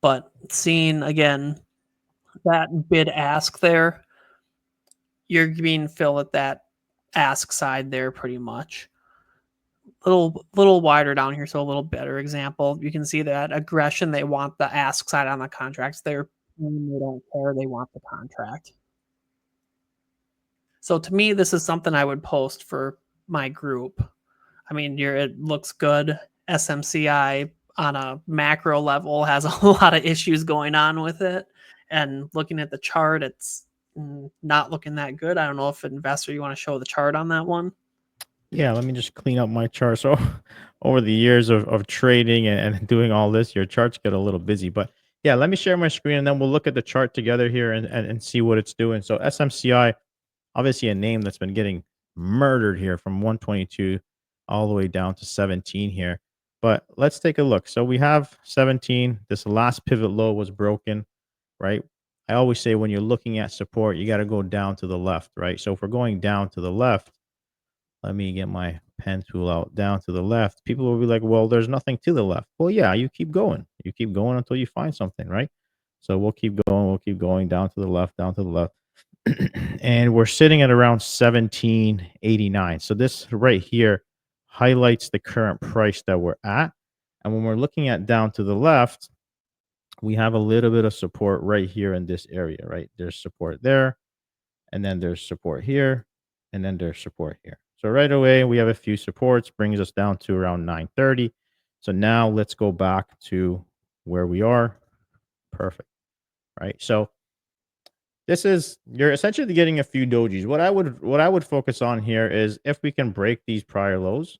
A: But seeing again that bid ask there, you're being filled at that ask side there pretty much. Little wider down here, so a little better example. You can see that aggression. They want the ask side on the contracts. They don't care. They want the contract. So to me, this is something I would post for my group. I mean, it looks good. SMCI on a macro level has a lot of issues going on with it. And looking at the chart, it's not looking that good. I don't know if investor you want to show the chart on that one.
B: Yeah, let me just clean up my chart. So over the years of trading and doing all this, your charts get a little busy. But yeah, let me share my screen and then we'll look at the chart together here and see what it's doing. So SMCI, obviously a name that's been getting murdered here from 122 all the way down to 17 here. But let's take a look. So we have 17. This last pivot low was broken, right? I always say when you're looking at support, you got to go down to the left, right? So if we're going down to the left, let me get my pen tool out, down to the left. People will be like, well, there's nothing to the left. Well, yeah, you keep going. You keep going until you find something, right? So we'll keep going. We'll keep going down to the left, down to the left. And we're sitting at around 1789. So this right here highlights the current price that we're at. And when we're looking at down to the left, we have a little bit of support right here in this area, right? There's support there, and then there's support here, and then there's support here. So right away, we have a few supports, brings us down to around 930. So now let's go back to where we are. Perfect, right? So this is, you're essentially getting a few dojis. What I would focus on here is if we can break these prior lows,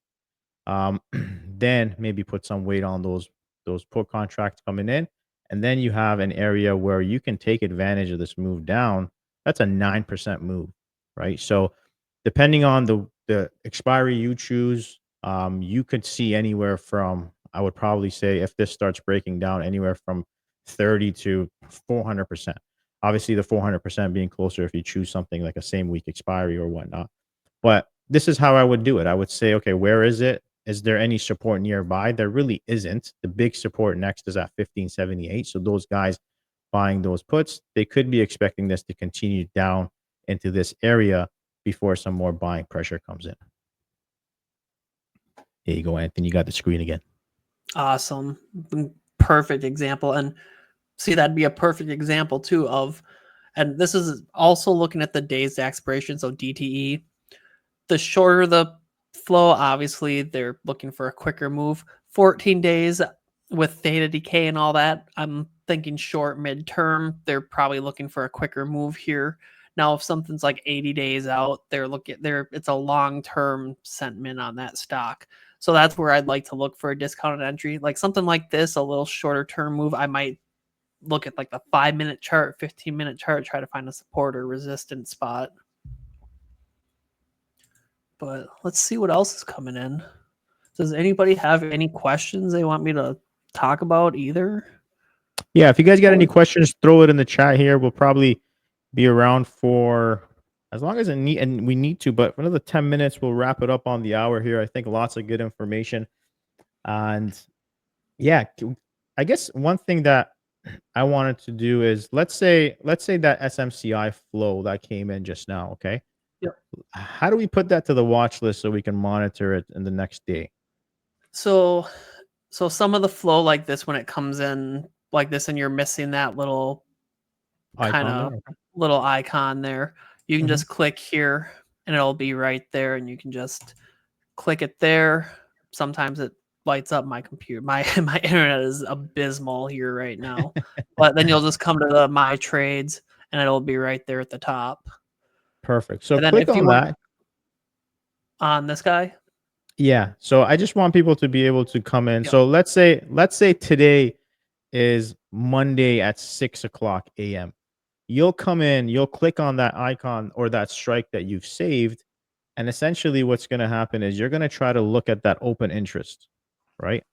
B: then maybe put some weight on those put contracts coming in, and then you have an area where you can take advantage of this move down. That's a 9% move, right? So depending on the expiry you choose, you could see anywhere from, I would probably say if this starts breaking down, anywhere from 30 to 400%. Obviously, the 400% being closer if you choose something like a same week expiry or whatnot. But this is how I would do it. I would say, okay, where is it? Is there any support nearby? There really isn't. The big support next is at 1578. So those guys buying those puts, they could be expecting this to continue down into this area before some more buying pressure comes in. Here you go, Anthony. You got the screen again.
A: Awesome. Perfect example. And see, that'd be a perfect example too of, and this is also looking at the days to expiration, so DTE. The shorter the flow, obviously they're looking for a quicker move. 14 days with theta decay and all that, I'm thinking short midterm, they're probably looking for a quicker move here. Now, if something's like 80 days out, it's a long-term sentiment on that stock. So that's where I'd like to look for a discounted entry. Like something like this, a little shorter term move, I might look at like the 5-minute chart, 15-minute chart, try to find a support or resistance spot. But let's see what else is coming in. Does anybody have any questions they want me to talk about either?
B: Yeah, if you guys got any questions, throw it in the chat here. We'll probably be around for as long as we need to, but for another 10 minutes, we'll wrap it up on the hour here. I think lots of good information. And yeah, I guess one thing that I wanted to do is let's say that SMCI flow that came in just now, okay?
A: Yep.
B: How do we put that to the watch list so we can monitor it in the next day?
A: So some of the flow like this, when it comes in like this and you're missing that little kind
B: Icon there.
A: of
B: Okay.
A: little icon there, you can
B: Mhm.
A: just click here and it'll be right there, and you can just click it there. Sometimes it lights up my computer. My internet is abysmal here right now. But then you'll just come to the my trades and it'll be right there at the top.
B: Perfect. So
A: And then
B: click
A: if you
B: on
A: want
B: that.
A: on this guy,
B: Yeah. So I just want people to be able to come in.
A: yep.
B: So let's say today is Monday at 6 o'clock a.m. you'll come in, you'll click on that icon or that strike that you've saved. And essentially, what's going to happen is you're going to try to look at that open interest, right?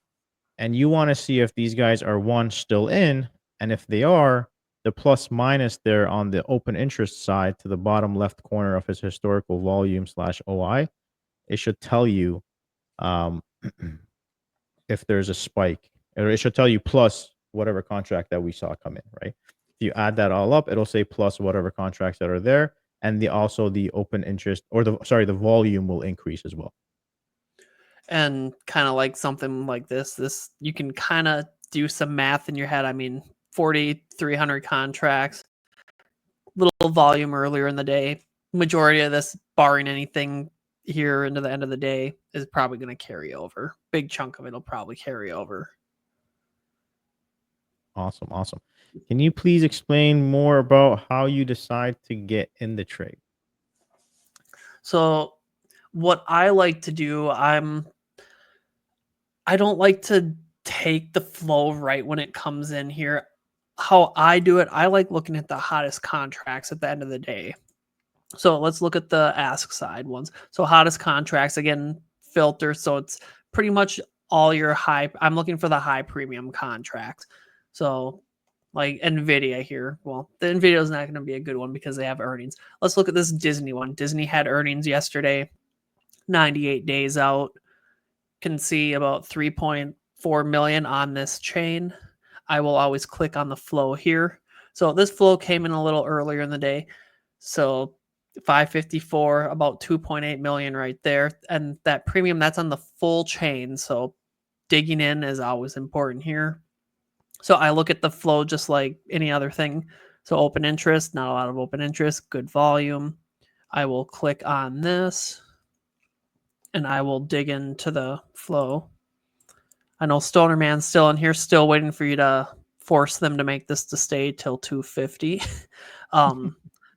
B: And you want to see if these guys are one still in. And if they are, the plus minus there on the open interest side to the bottom left corner of his historical volume slash OI, it should tell you um, if there's a spike, or it should tell you plus whatever contract that we saw come in, right? If you add that all up, it'll say plus whatever contracts that are there, and the open interest, or the volume will increase as well.
A: And kind of like something like this you can kind of do some math in your head. I mean, 4,300 contracts, little volume earlier in the day. Majority of this, barring anything here into the end of the day, is probably going to carry over. Big chunk of it will probably carry over.
B: Awesome, awesome. Can you please explain more about how you decide to get in the trade?
A: So what I like to do, I don't like to take the flow right when it comes in here. How I do it, I like looking at the hottest contracts at the end of the day. So let's look at the ask side ones. So hottest contracts, again, filter. So it's pretty much all your high. I'm looking for the high premium contracts. So like Nvidia here. Well, the Nvidia is not going to be a good one because they have earnings. Let's look at this Disney one. Disney had earnings yesterday, 98 days out. Can see about 3.4 million on this chain. I will always click on the flow here. So this flow came in a little earlier in the day. So 554, about 2.8 million right there. And that premium, that's on the full chain. So digging in is always important here. So I look at the flow just like any other thing. So open interest, not a lot of open interest, good volume. I will click on this and I will dig into the flow. I know Stoner Man's still in here, still waiting for you to force them to make this to stay till 250.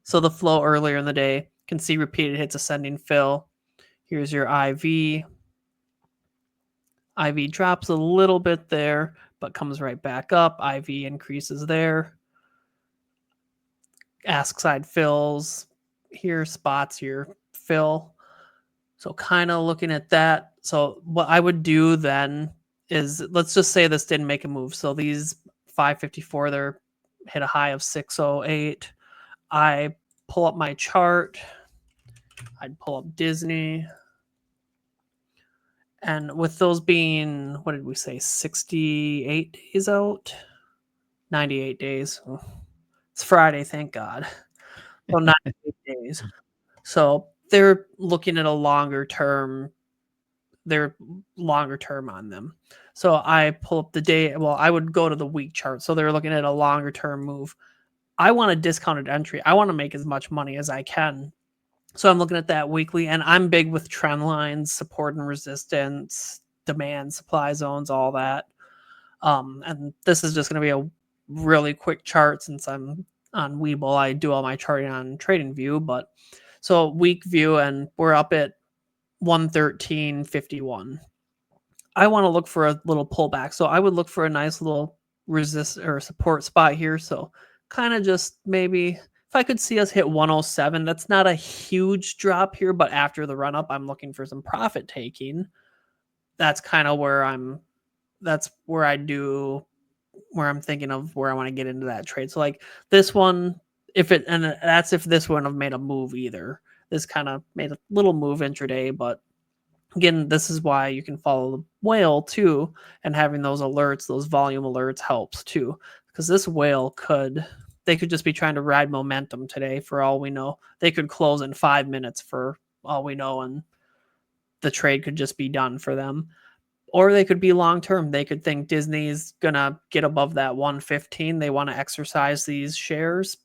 A: So the flow earlier in the day, can see repeated hits ascending fill. Here's your IV. IV drops a little bit there, but comes right back up. IV increases there. Ask side fills here, spots here, fill. So kind of looking at that. So what I would do then is, let's just say this didn't make a move. So these 554, they're hit a high of 608. I pull up my chart. I'd pull up Disney. And with those being, what did we say, 68 days out? 98 days. It's Friday, thank God. So 98 days. So they're looking at a longer term. They're longer term on them. So I pull up the day. Well, I would go to the week chart. So they're looking at a longer term move. I want a discounted entry. I want to make as much money as I can. So I'm looking at that weekly, and I'm big with trend lines, support and resistance, demand, supply zones, all that. And this is just going to be a really quick chart since I'm on Webull. I do all my charting on TradingView, but so week view, and we're up at 113.51. I want to look for a little pullback. So I would look for a nice little resist or support spot here. So kind of just maybe if I could see us hit 107, that's not a huge drop here, but after the run up, I'm looking for some profit taking. That's kind of where that's where I'm thinking of where I want to get into that trade. So like this one, and that's if this wouldn't have made a move either. This kind of made a little move intraday, but again, this is why you can follow the whale too, and having those alerts, those volume alerts helps too, because this whale they could just be trying to ride momentum today for all we know. They could close in 5 minutes for all we know, and the trade could just be done for them. Or they could be long term. They could think Disney's gonna get above that 115. They want to exercise these shares.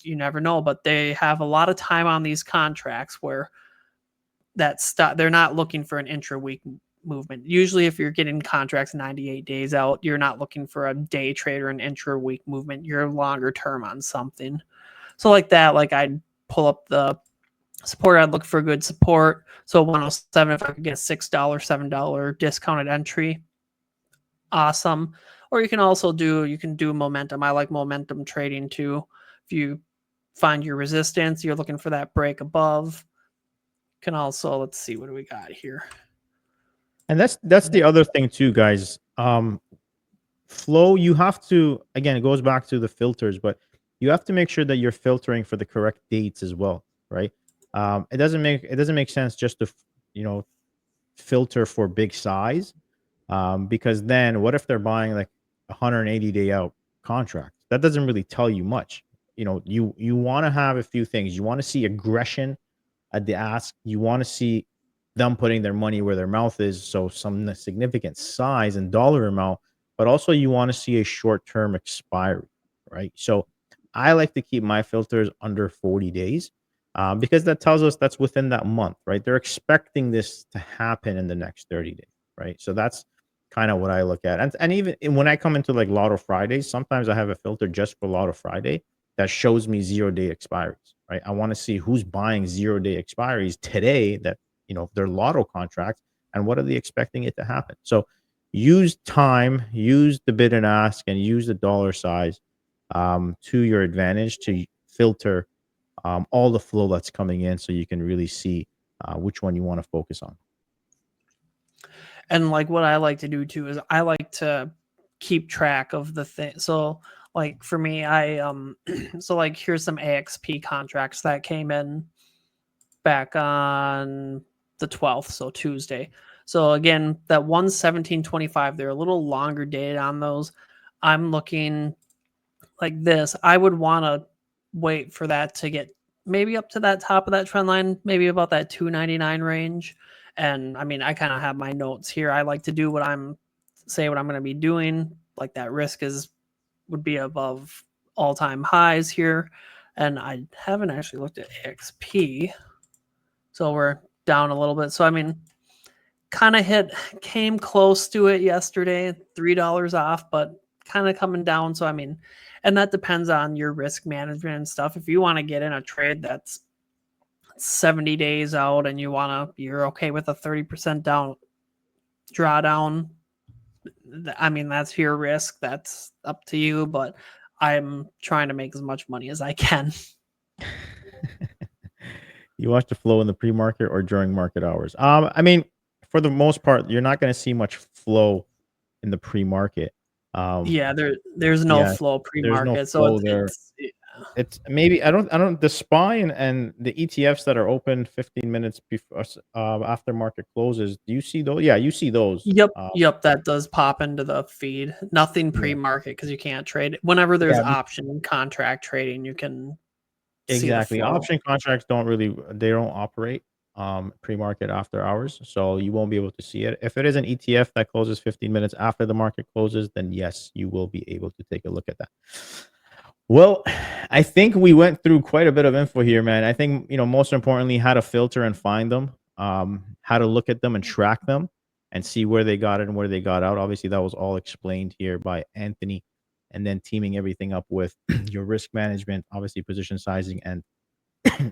A: You never know, but they have a lot of time on these contracts where they're not looking for an intra-week movement. Usually if you're getting contracts 98 days out, you're not looking for a day trade or an intra-week movement. You're longer term on something. So like that, like I'd pull up the support. I'd look for good support. So 107, if I could get a $6, $7 discounted entry, awesome. Or you can do momentum. I like momentum trading too. If you find your resistance, you're looking for that break above. Can also, let's see, what do we got here?
B: And that's the other thing too, guys. Flow, you have to, again, it goes back to the filters, but you have to make sure that you're filtering for the correct dates as well, right? It doesn't make sense just to you know filter for big size, because then what if they're buying like 180-day out contract? That doesn't really tell you much. You want to have a few things. You want to see aggression at the ask. You want to see them putting their money where their mouth is, so some significant size and dollar amount, but also you want to see a short-term expiry, right? So I like to keep my filters under 40 days, because that tells us that's within that month, right? They're expecting this to happen in the next 30 days, right? So that's kind of what I look at. And even when I come into like Lotto Fridays, sometimes I have a filter just for Lotto Friday that shows me 0-day expiries, right? I want to see who's buying 0-day expiries today, that, their lotto contracts, and what are they expecting it to happen. So use time, use the bid and ask, and use the dollar size, to your advantage to filter, all the flow that's coming in, so you can really see, which one you want to focus on.
A: And like what I like to do too is I like to keep track of the thing. So like for me, I so like here's some AXP contracts that came in back on the 12th, so Tuesday. So again, that 117.25, they're a little longer dated on those. I'm looking like this. I would want to wait for that to get maybe up to that top of that trend line, maybe about that 299 range. And I mean, I kind of have my notes here. I like to do what I'm going to be doing. Like that risk is would be above all-time highs here. And I haven't actually looked at XP. So we're down a little bit. So I mean, kind of came close to it yesterday, $3 off, but kind of coming down. So I mean, and that depends on your risk management and stuff. If you want to get in a trade that's 70 days out and you're okay with a 30% down drawdown, I mean, that's your risk. That's up to you, but I'm trying to make as much money as I can.
B: You watch the flow in the pre-market or during market hours? I mean, for the most part, you're not going to see much flow in the pre-market. Um,
A: Yeah, there's no
B: yeah,
A: flow
B: there's no
A: pre-market, so
B: flow there. It's maybe I don't the SPY and the ETFs that are open 15 minutes before after market closes. Do you see those? Yeah, you see those.
A: Yep, yep, that does pop into the feed. Nothing
B: Yeah,
A: pre-market because you can't trade it. Whenever there's
B: yeah,
A: option contract trading, you can see the
B: exactly.
A: flow.
B: Option contracts they don't operate pre-market after hours, so you won't be able to see it. If it is an ETF that closes 15 minutes after the market closes, then yes, you will be able to take a look at that. Well, I think we went through quite a bit of info here, man. I think, most importantly, how to filter and find them, how to look at them and track them and see where they got it and where they got out. Obviously, that was all explained here by Anthony, and then teaming everything up with your risk management, obviously position sizing and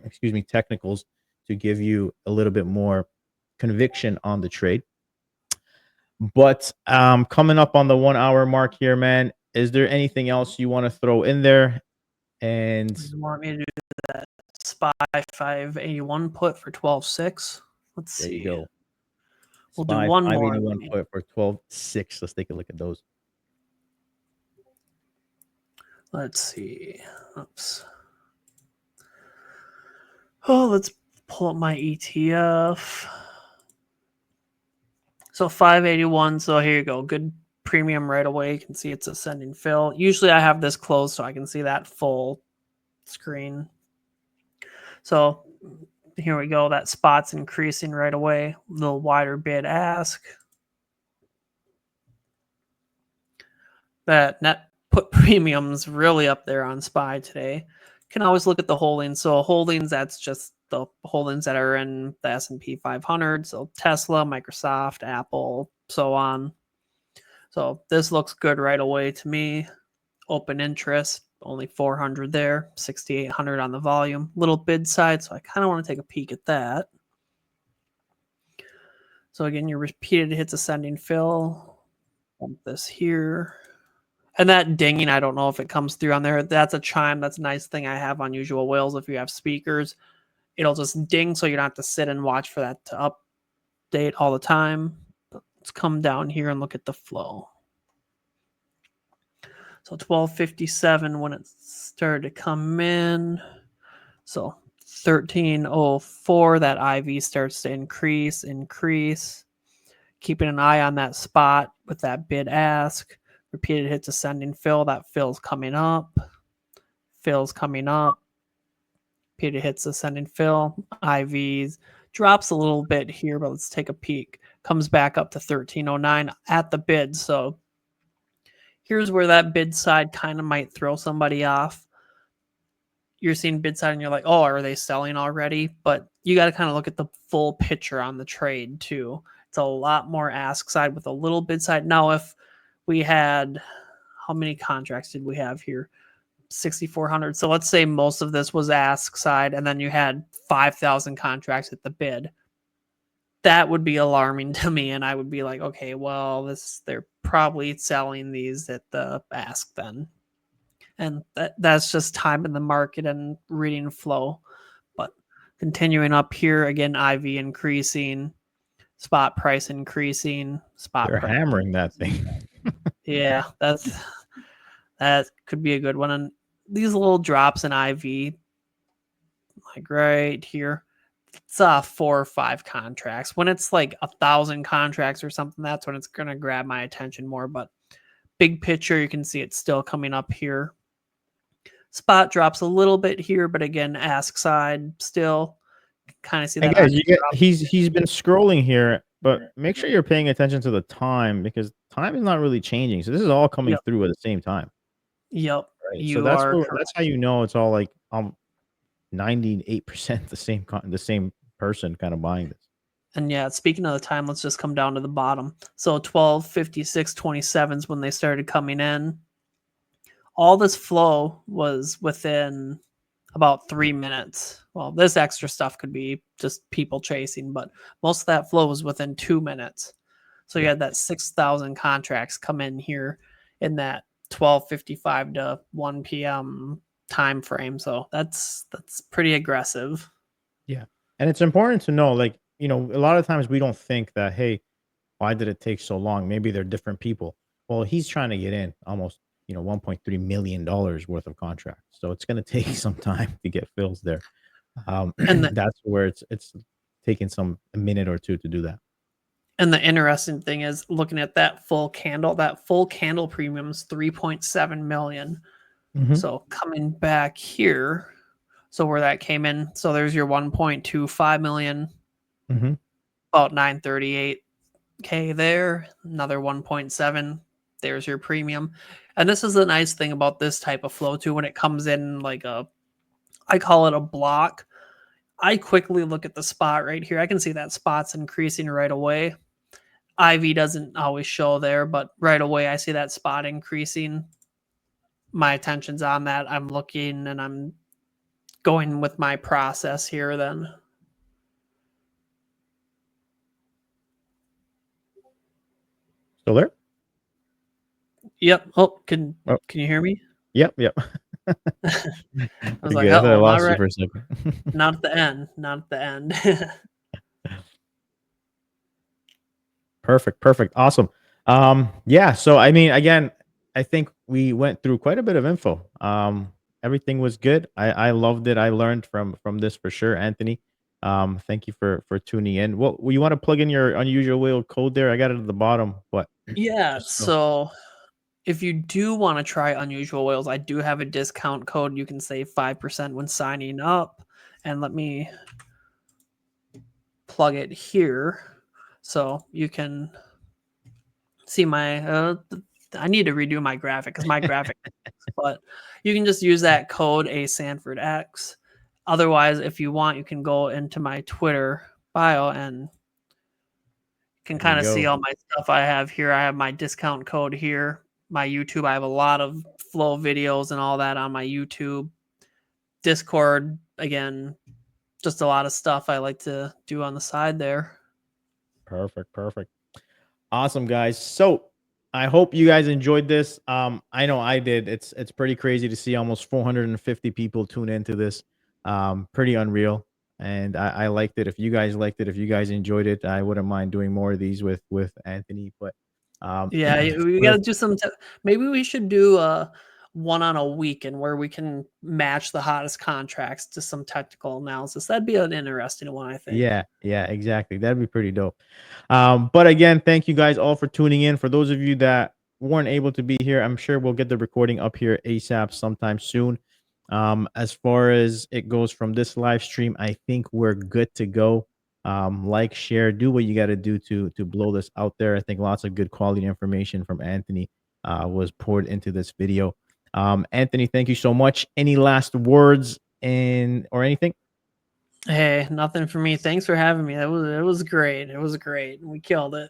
B: excuse me, technicals to give you a little bit more conviction on the trade. But coming up on the 1 hour mark here, man, is there anything else you want to throw in there? And
A: You want me to do that SPY 581 put for 12.6? Let's
B: there you
A: see.
B: go.
A: We'll do
B: SPY
A: one more.
B: 581 put for 12.6. Let's take a look at those.
A: Let's see. Oops. Oh, let's pull up my ETF. So 581. So here you go. Good premium right away. You can see it's ascending fill. Usually I have this closed so I can see that full screen. So here we go. That spot's increasing right away. A little wider bid ask. That net put premium's really up there on SPY today. Can always look at the holdings. So holdings, that's just the holdings that are in the S&P 500. So Tesla, Microsoft, Apple, so on. So this looks good right away to me. Open interest, only 400 there, 6,800 on the volume. Little bid side, so I kind of want to take a peek at that. So again, your repeated hits ascending fill. Bump this here. And that dinging, I don't know if it comes through on there. That's a chime. That's a nice thing I have on Usual Whales. If you have speakers, it'll just ding so you don't have to sit and watch for that to update all the time. But let's come down here and look at the flow. So 1257 when it started to come in. So 1304, that IV starts to increase. Keeping an eye on that spot with that bid ask. Repeated hits ascending fill. That fill's coming up. Repeated hits ascending fill. IVs drops a little bit here, but let's take a peek. Comes back up to 1309 at the bid. So here's where that bid side kind of might throw somebody off. You're seeing bid side and you're like, oh, are they selling already? But you got to kind of look at the full picture on the trade too. It's a lot more ask side with a little bid side. Now, if we had, how many contracts did we have here? 6,400. So let's say most of this was ask side, and then you had 5,000 contracts at the bid. That would be alarming to me, and I would be like, okay, well, they're probably selling these at the ask then. And that's just time in the market and reading flow. But continuing up here again, IV increasing, spot price increasing, spot
B: They're
A: price.
B: hammering that thing.
A: Yeah, that could be a good one. And these little drops in IV, like right here, it's 4 or 5 contracts. When it's like 1,000 contracts or something, that's when it's gonna grab my attention more. But big picture, you can see it's still coming up here. Spot drops a little bit here, but again, ask side still kind of see
B: And
A: that.
B: guys, he's been scrolling here, but make sure you're paying attention to the time because time is not really changing. So this is all coming
A: Yep,
B: through at the same time,
A: yep,
B: right? So
A: you are
B: that's
A: correct.
B: how you know it's all like 98% the same person kind of buying this.
A: And yeah, speaking of the time, let's just come down to the bottom. So 12:56:27 is when they started coming in. All this flow was within about 3 minutes. Well, this extra stuff could be just people chasing, but most of that flow was within 2 minutes. So you
B: Yeah.
A: had that 6,000 contracts come in here in that 12:55 to 1 p.m. time frame. So that's pretty aggressive.
B: Yeah. And it's important to know, like, a lot of times we don't think that, hey, why did it take so long? Maybe they're different people. Well, he's trying to get in almost, $1.3 million worth of contracts. So it's going to take some time to get fills there.
A: And the
B: That's where it's taking a minute or two to do that.
A: and the interesting thing is looking at that full candle. That full candle premium is 3.7 million.
B: Mhm,
A: So coming back here, so where that came in, so there's your 1.25 million,
B: mhm.
A: about 938K there, another 1.7. There's your premium. And this is the nice thing about this type of flow too when it comes in like I call it a block. I quickly look at the spot right here. I can see that spot's increasing right away. IV doesn't always show there, but right away I see that spot increasing. My attention's on that. I'm looking and I'm going with my process here then.
B: Still there?
A: Yep. Oh, can
B: Oh,
A: can you hear me?
B: yep, yep.
A: I was
B: Pretty
A: like,
B: good. I thought I
A: uh-oh, not
B: lost you
A: right.
B: for a second.
A: Not at the end. Not at the end.
B: Perfect, perfect, awesome. Yeah, so, I mean, again, I think we went through quite a bit of info. Everything was good. I loved it. I learned from this for sure, Anthony. Thank you for tuning in. Well, you wanna plug in your unusual whale code there? I got it at the bottom, but
A: Yeah,
B: just so
A: so if you do want to try unusual whales, I do have a discount code. You can save 5% when signing up. And let me plug it here so you can see my I need to redo my graphic because my graphic, but you can just use that code A Sanford X. Otherwise, if you want, you can go into my Twitter bio and can
B: there you
A: kind of see
B: go.
A: all my stuff I have here. I have my discount code here. My YouTube, I have a lot of flow videos and all that on my YouTube. Discord, again, just a lot of stuff I like to do on the side there.
B: Perfect, perfect. Awesome, guys. So I hope you guys enjoyed this. I know I did. It's pretty crazy to see almost 450 people tune into this. Pretty unreal. And I liked it. If you guys liked it, if you guys enjoyed it, I wouldn't mind doing more of these with Anthony. But
A: Yeah, we gotta
B: let's
A: do some. Maybe we should do one on a weekend where we can match the hottest contracts to some technical analysis. That'd be an interesting one, I think.
B: yeah, yeah, exactly. That'd be pretty dope. But again, thank you guys all for tuning in. For those of you that weren't able to be here, I'm sure we'll get the recording up here ASAP sometime soon. As far as it goes from this live stream, I think we're good to go. Like, share, do what you got to do to blow this out there. I think lots of good quality information from Anthony was poured into this video. Anthony, thank you so much. Any last words and or anything?
A: Hey, nothing for me. Thanks for having me. It was great. It was great. We killed it.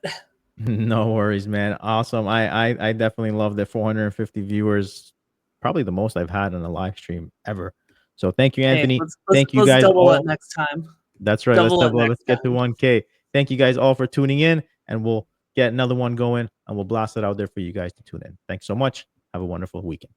B: No worries, man. Awesome. I definitely love the 450 viewers, probably the most I've had on a live stream ever. So thank you,
A: Hey,
B: Anthony.
A: let's
B: Thank you
A: let's
B: guys
A: double it
B: all.
A: next time.
B: That's right. Let's
A: Double it
B: double up.
A: next
B: Let's get to
A: time.
B: 1K. Thank you guys all for tuning in, and we'll get another one going and we'll blast it out there for you guys to tune in. Thanks so much. Have a wonderful weekend.